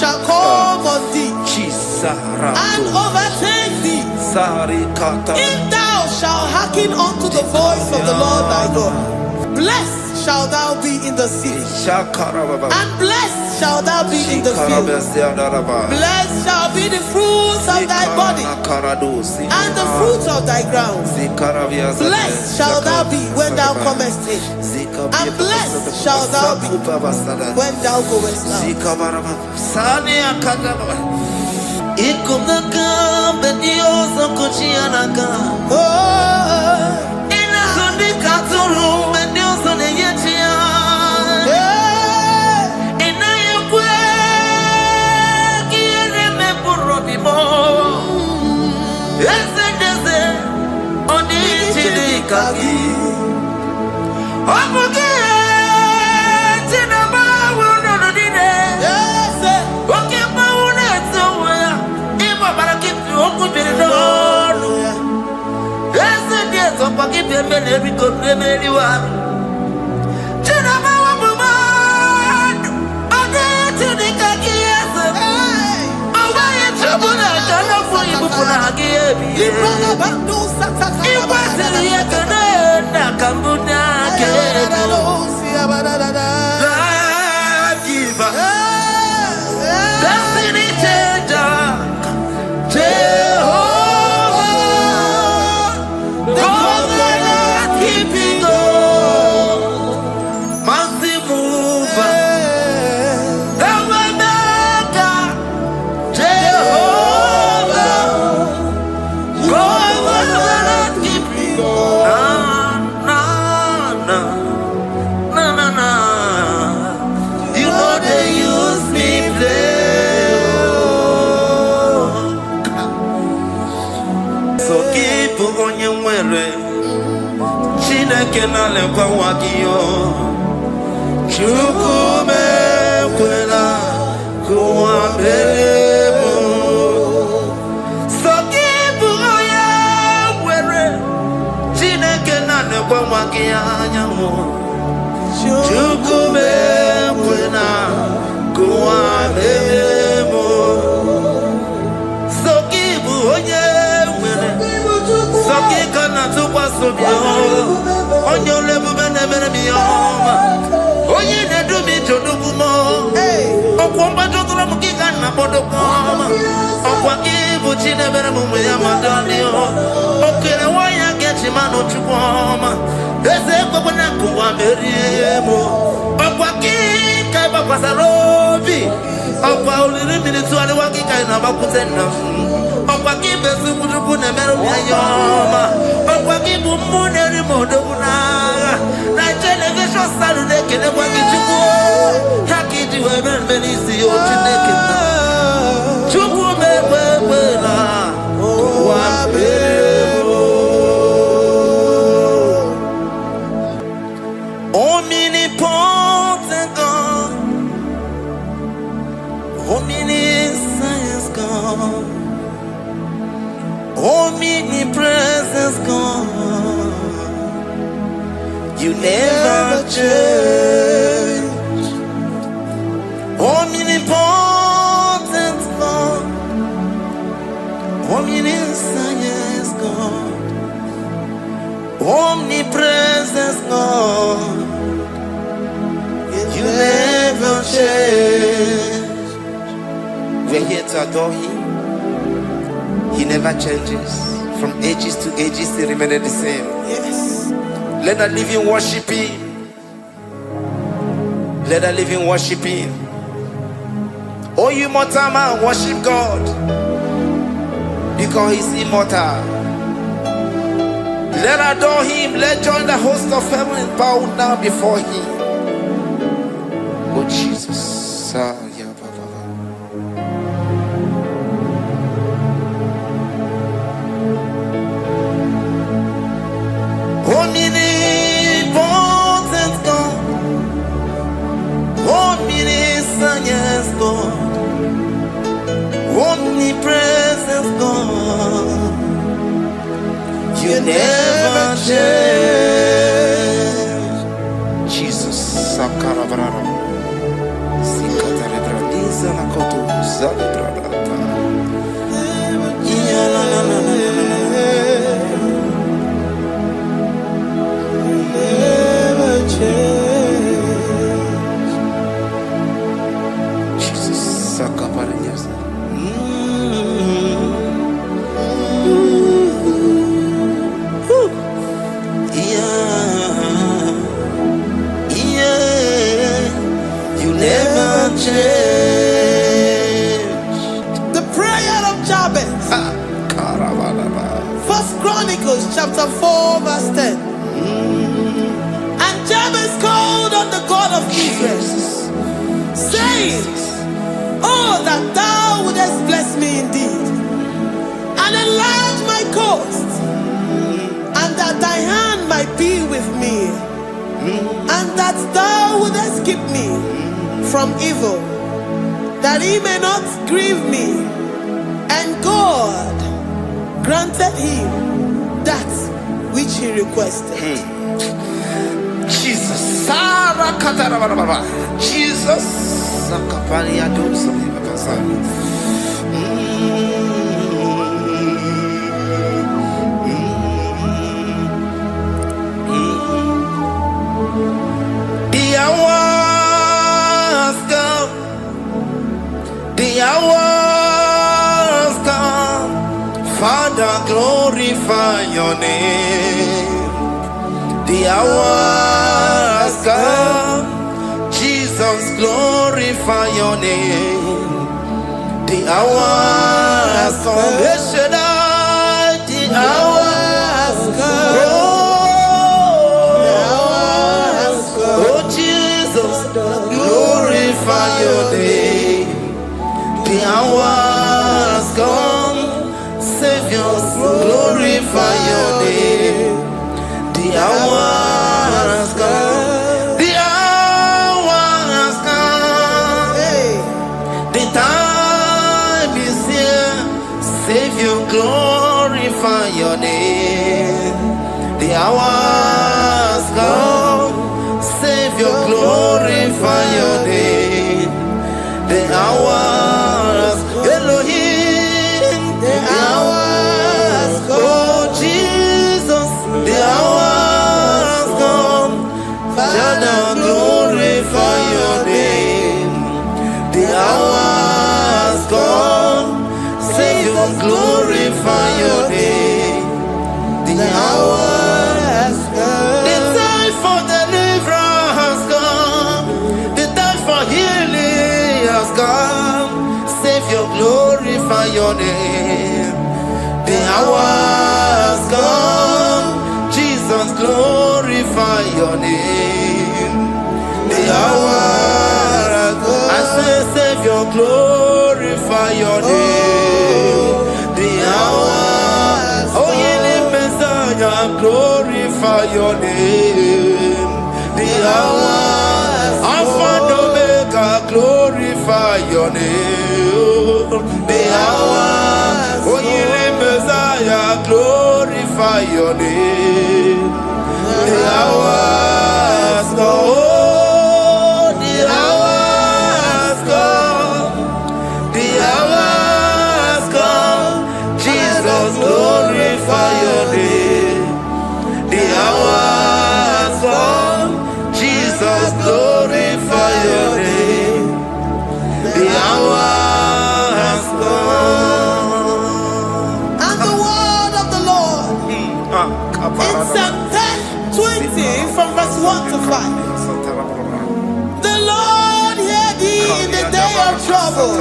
shall come on thee and overtake thee. If thou shalt hearken unto the voice of the Lord thy God, blessed shalt thou be in the city, and blessed shalt thou be in the field. Blessed shall be the fruits of thy body, and the fruits of thy ground. Blessed shalt thou be when thou comest in, and blessed shalt thou be when thou goest out. Omnipotent God, omniscience God, omnipresence God, you never change. Omnipotent God, omniscience God, omnipresence God, you never change. We're here to adore Him. He never changes. From ages to ages, He remains the same. Yes. Let the living worship Him. Let the living worship Him. Oh, you mortal man, worship God, because He's immortal. Let adore Him. Let join the host of heaven and bow down before Him. Oh Jesus. Omnipotent God, omniscience God, omnipresence God, you never change. Jesus. Sakarabraro. Sikatarebradiza nakoto. Chapter 4 verse 10. And Jabez called on the God of Israel, saying, oh, that thou wouldest bless me indeed, and enlarge my coast, and that thy hand might be with me, and that thou wouldest keep me from evil, that he may not grieve me. And God granted him that which he requested. Jesus. The hours come, Father, glorify your name. The hours come, Jesus, glorify your name. The hours come, the hours come. Oh, Jesus, glorify your name. The hours come, Savior, glorify your name. The hours come, the hours come. The time is here, Savior, glorify your name. The hours come, Savior, glorify your name. The hours, Elohim, the hours, oh Jesus, the hours come, Father, glorify your name. The hours come, Savior, glorify your name. The hours come, the time for deliverance has come, the time for healing has come. Savior, glorify your name. The hours come, Jesus, glorify your name. The hours come, I say, Savior, glorify your name. The hours, oh, healing Messiah, glorify your name. The hours, Alpha and Omega, glorify your name. The hours, oh, healing Messiah, glorify your name. The hours go, oh, the hours come, the hours come, Jesus, glorify your name. The hours come, Jesus, glorify your name. The hours come. And the word of the Lord in Psalm 10:20 from verse 1 to 5. The Lord hear thee in the day of trouble.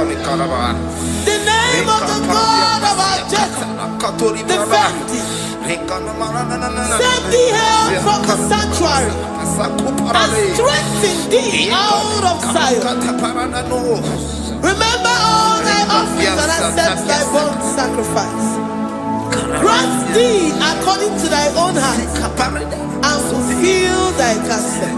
The name of the God of our Jacob defend thee. Send thee help from the sanctuary and strengthen thee out of Zion. Remember all thy offerings and accept thy burnt sacrifice. Grant thee according to thy own heart and fulfill thy counsel.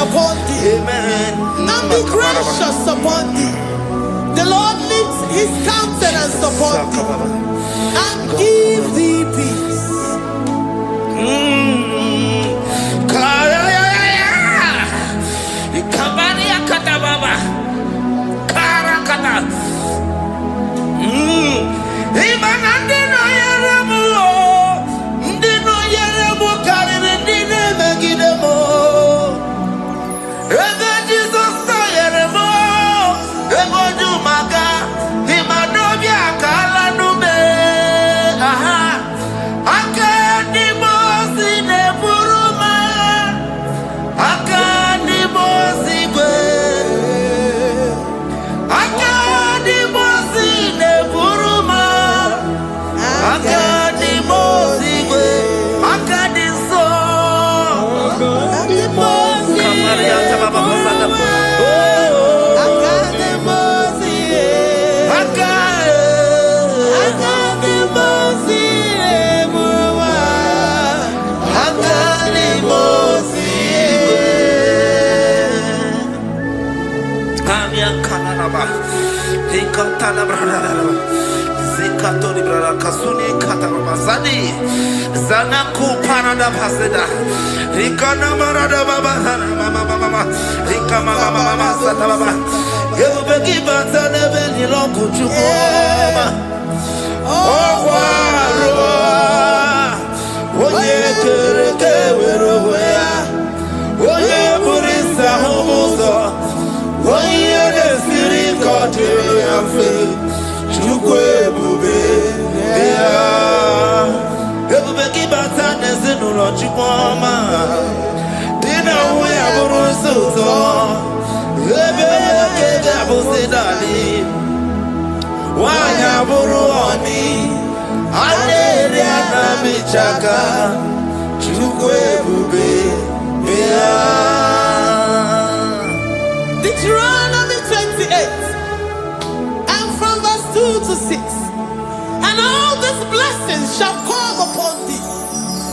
Upon thee, amen, and be gracious upon thee. The Lord lifts his countenance upon thee and give thee peace. Zanaku parada paseda Rikana marada baba mama Rikama mama sata baba Yebeki batana beni longu chukoma Owaro Oye kereke weroya Oye burisa homoso Oye desiri kote yafe Chukwe bube Ebubeki batane zinulo chikwama Dina uya burusuzo Ebeke jabusidali Wanya buruoni Aneri anamichaka Chukwe bube Deuteronomy 28 and from verse 2 to 6. And all these blessings shall come upon thee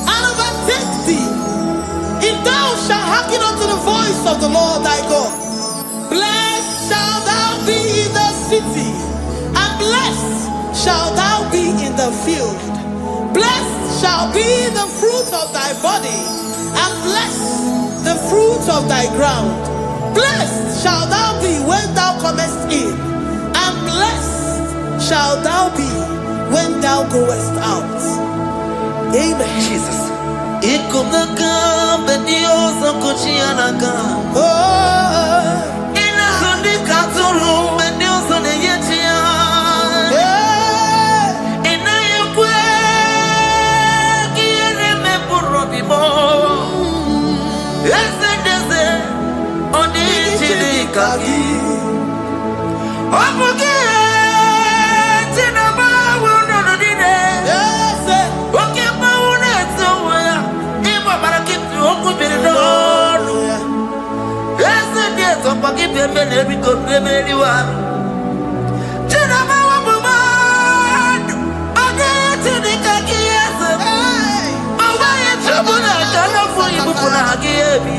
and overtake thee, if thou shalt hearken unto the voice of the Lord thy God. Blessed shalt thou be in the city, and blessed shalt thou be in the field. Blessed shall be the fruit of thy body, and blessed the fruit of thy ground. Blessed shalt thou be when thou comest in, and blessed shalt thou be when thou goest out. Amen. Jesus. Ikunaga bedioso kuchianaga. Inazundika turu bedioso neyetia. Inayekwe kiereme burobimo. Esedeze onichilikagi. Omuge tinaba wunodine. Oke maune tsoya. Ibo barakitu okubirino. Esedeze opakipe mele bikope meliwa. Tinaba wabumadu. Onichilikagi yese. Owaye chabuna kanafu ibukuna hagiebi.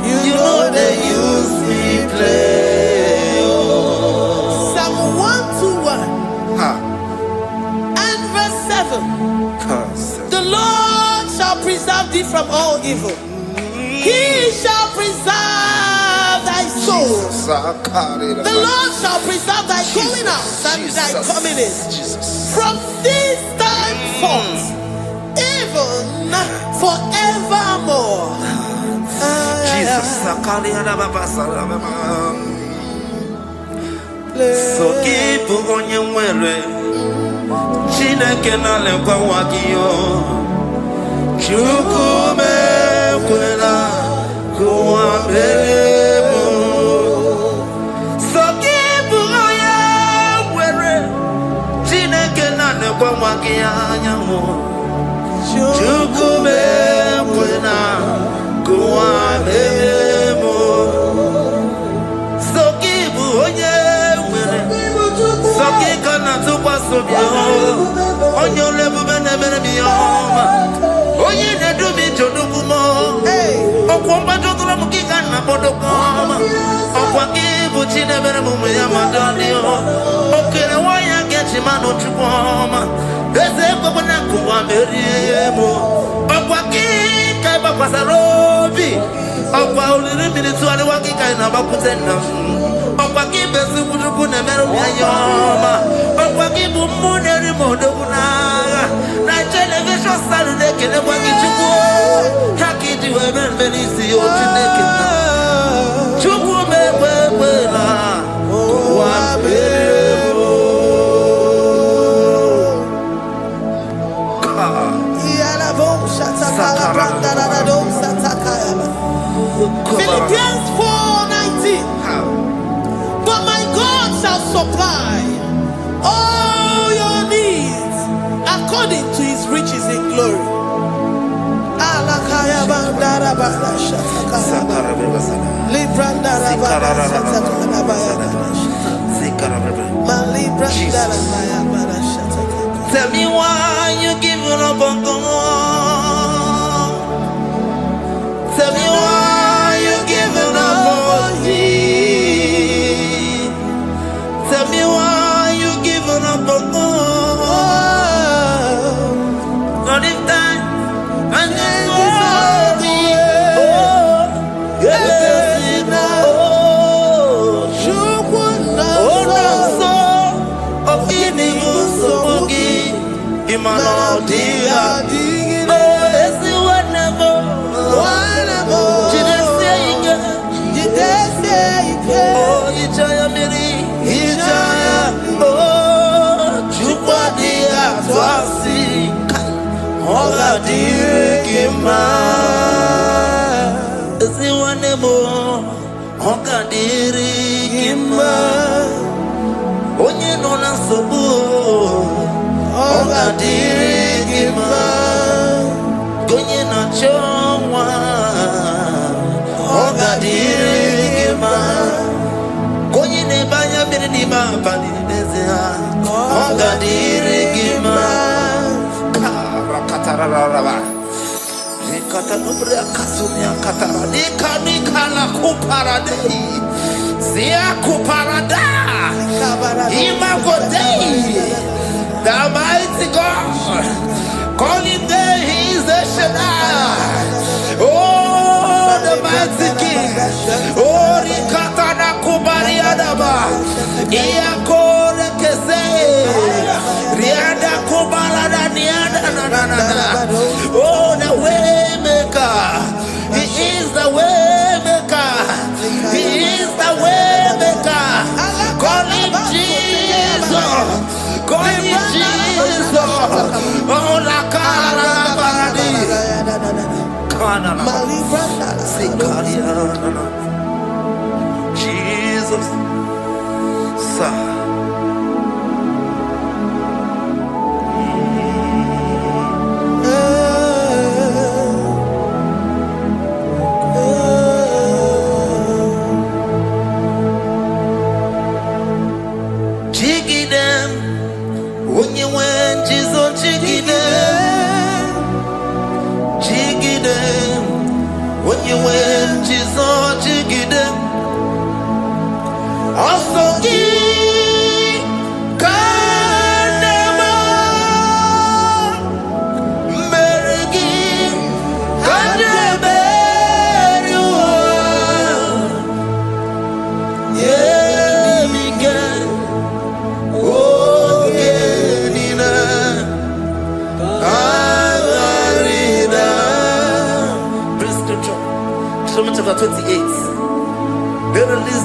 You know they use me play. Psalm 121 and verse 7. The Lord shall preserve thee from all evil. He shall preserve thy soul. The Lord shall preserve thy going out and thy coming in from this time forth, even forevermore. So keep on your way. Chineke na lekwa wakio. Chukume kwela kuambelemo. So keep on your way. Chineke na lekwa wakia nyamo. Chukume kwela kuambelemo. So keep on your Sokikana tukwa sobio onyo lebu bene bene biyoma oyi ne dumi jodukumo okwomba jodula mukika na bodokoma okwa kibu chine bene mumu ya madalio okere waya gechi mano chukwoma eze kwa na kuwa meriemo okwa kika iba kwa sarobi okwa uliri milituale wakika inabakutena okwa kibesu kutuku ne meru yayoma okwa kibu muneri modokunaga na television salude kene kwa kichuku hakiti webe mbelisi yotineke chuku mekwela wabebo Philippians 4:19. But my God shall supply all your needs according to his riches in glory. Tell me why you giving up on God. Tell me why you giving up on me. Tell me why you giving up on God. Not in time and then me. Onye no na sobu ogadirigima gonye na chonwa ogadirigima gonye ne banya biri ni ba bani nezia ogadirigima karakatara kata nubra kasumya katara nikala kuparadei zia kuparada imagodei. The mighty God, calling there, he is the Shaddai. Oh, the mighty King. Oh, Rikatana Kubariadaba. Iakore Kese. Riada Kubalada Niada. Oh, the way maker. He is the way maker. He is the way maker. Call him Jesus. Call him Jesus. Oh, la cara paradi. Kana. Jesus. Sa.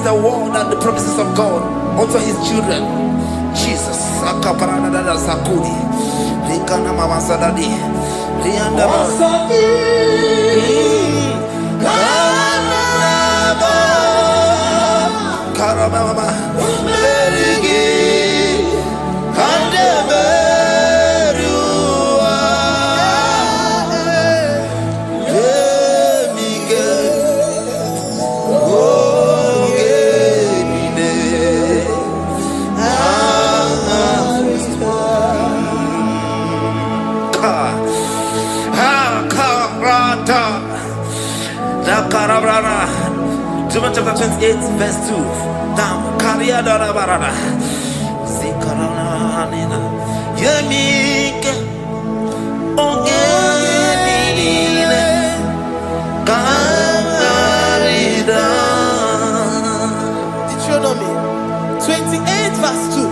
the word and the promises of God unto his children. Jesus. Akaparada Sakudi. Rikana Mama Sadadi. Rianda Karababa. John chapter 28 verse 2. Down Karia Dora Barada. Zikarana Nina. Yemike Ogenine Kangarida. Deuteronomy 28 verse 2.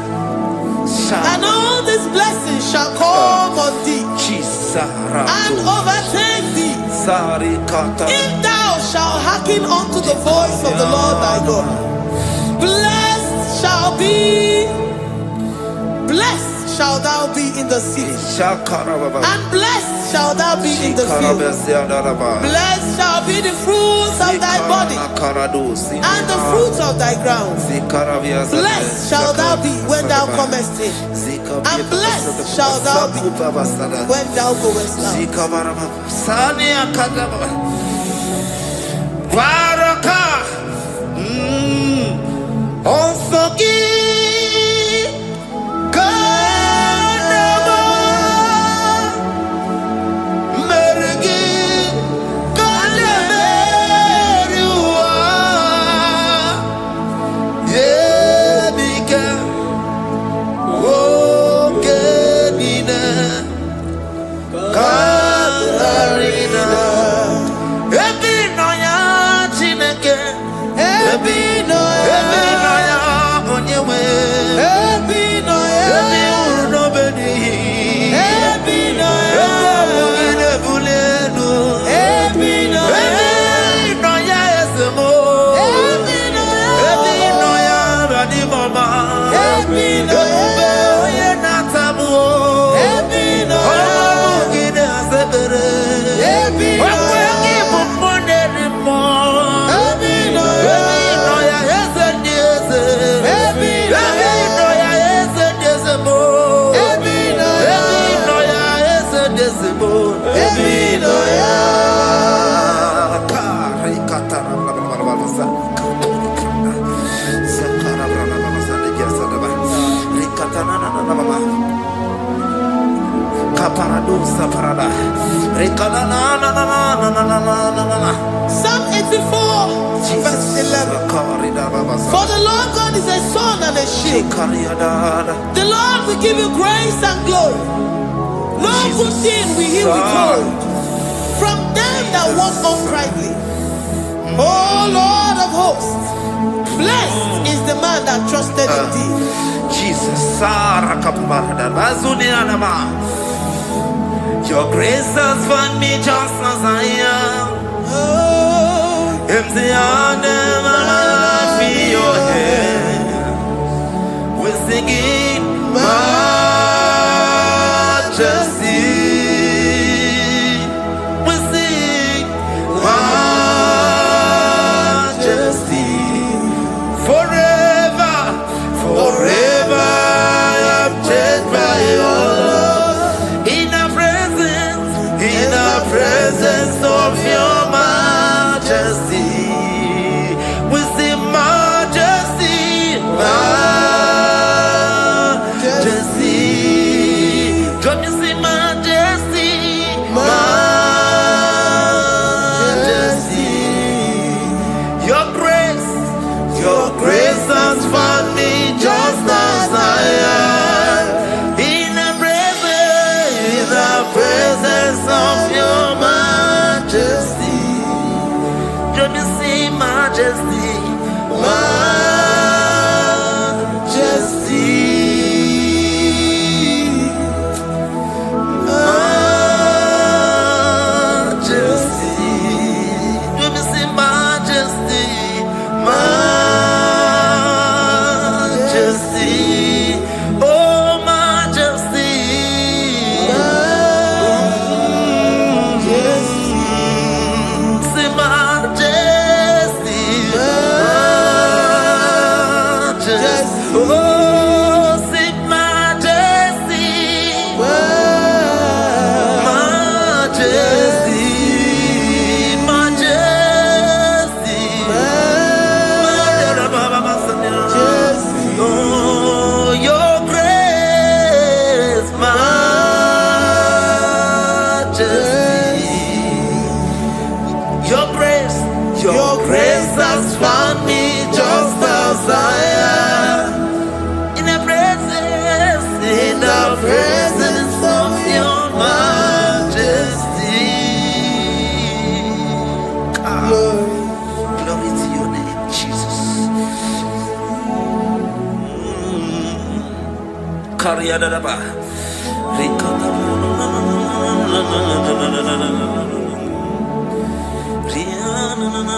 And all these blessings shall come on thee and overtake thee if thou shalt hearken unto the voice of the Lord thy God. Blessed shalt thou be in the city, and blessed shalt thou be in the field. Blessed shall be the fruits of thy body and the fruits of thy ground. Blessed shalt thou be when thou comest in, and blessed shalt thou be when thou goest out. Psalm 84 verse 11. For the Lord God is a sun and a shield. The Lord will give you grace and glory. No good thing will he withhold from them that walk uprightly. O Lord of hosts, blessed is the man that trusted in thee. Jesus, your grace has found me just as I am. Empty handed and I feel your hand. We're singing majesty. We sing majesty. Forever, forever I'm changed by your love. In the presence of your majesty, we see majesty, majesty. Can you see majesty, majesty? Your grace has found me just as I am. In the presence of your majesty, let me see majesty, majesty, majesty. Let me see majesty, majesty.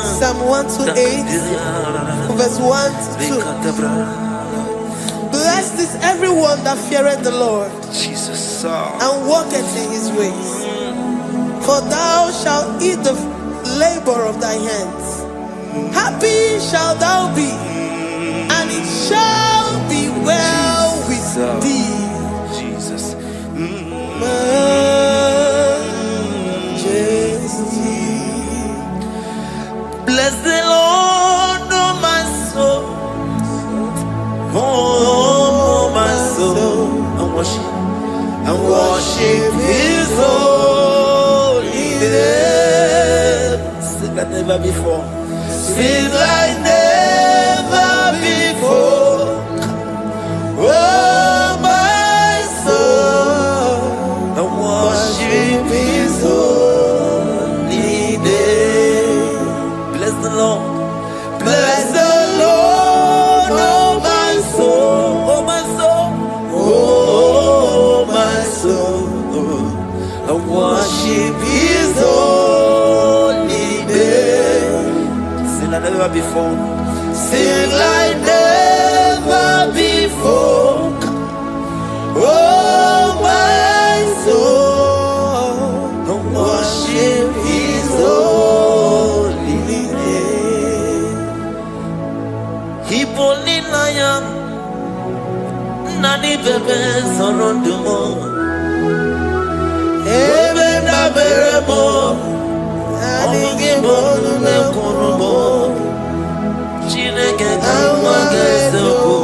Psalm 128, verse 1 to 2. Blessed is everyone that feareth the Lord, Jesus. and walketh in his ways. For thou shalt eat the labor of thy hands. Happy shalt thou be, and it shall be well with thee. Jesus. Majesty. Bless the Lord, oh my soul. Oh, my soul. And worship his holy name. Sing like never before. Sing like never before. Oh, my soul. And worship his holy name. Bless the Lord. Bless the Lord, oh my soul, oh my soul, oh my soul, and worship his holy name. Sing like never before. Sing like never before. Oh my soul, and worship his holy name. Hipoli lion, nani bebe sorondumo, ebe na beremo, nani gibonu ne kurumo, chineke kama gesoko,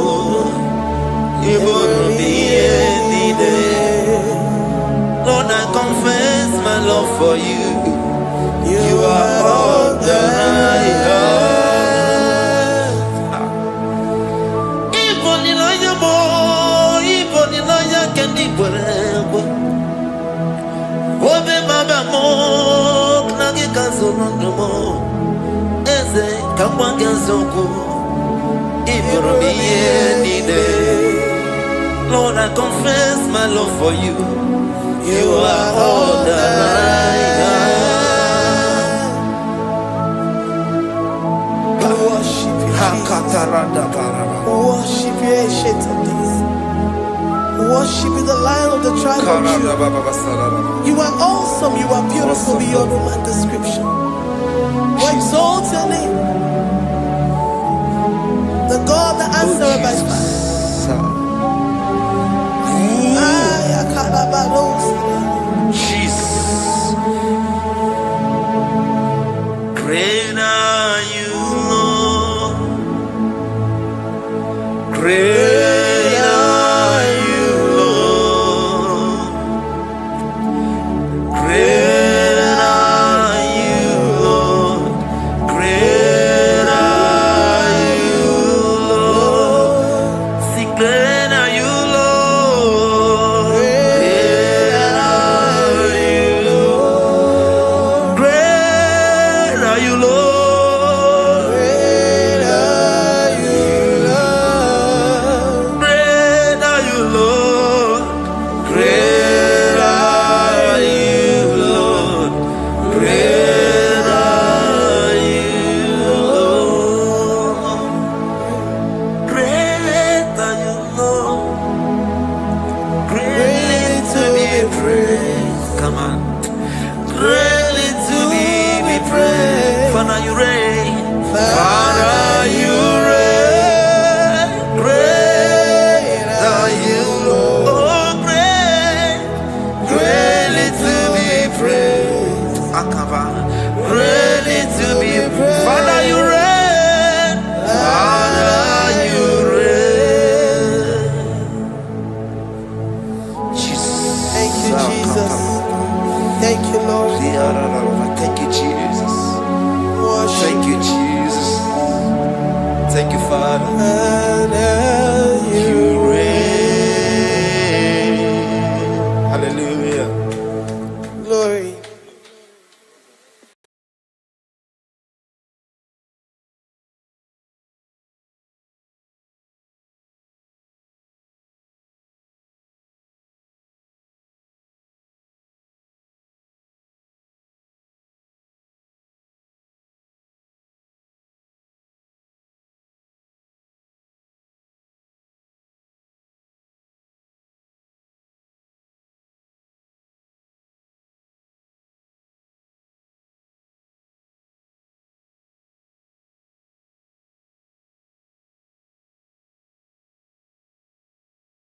ibonu miye nide. Lord, I confess my love for you. You are all that I have. Obe mama mo knagi kazono mo eze kamwange zoko ibromiye nide. Lord, I confess my love for you. You are all that I have. Worship you, Jesus. Worship you, ancient of days. Worship you, the Lion of the tribe of Judah. You are awesome, you are beautiful beyond human description. We exalt your name, the God that answered by fire. Jesus. Great are you, Lord. Great are you, Lord. Great are you, Lord. Great are you, Lord. Sing, great are you, Lord. Great are you, Lord. Great are you, Lord. Great are you, Lord. Great are you, Lord. Great are you, Lord. Great are you, Lord. Great are you, Lord. Greatly to be praised. Come on. Greatly to be praised. Father, you reign. Father, you reign. Great are you, Lord. Oh, great. Greatly to be praised. Akaba. Greatly to be praised. Father, you reign. Father, you reign. Jesus. Thank you, Jesus. Thank you, Lord. Thank you, Jesus. Worship Thank you, Jesus. Thank you, Father.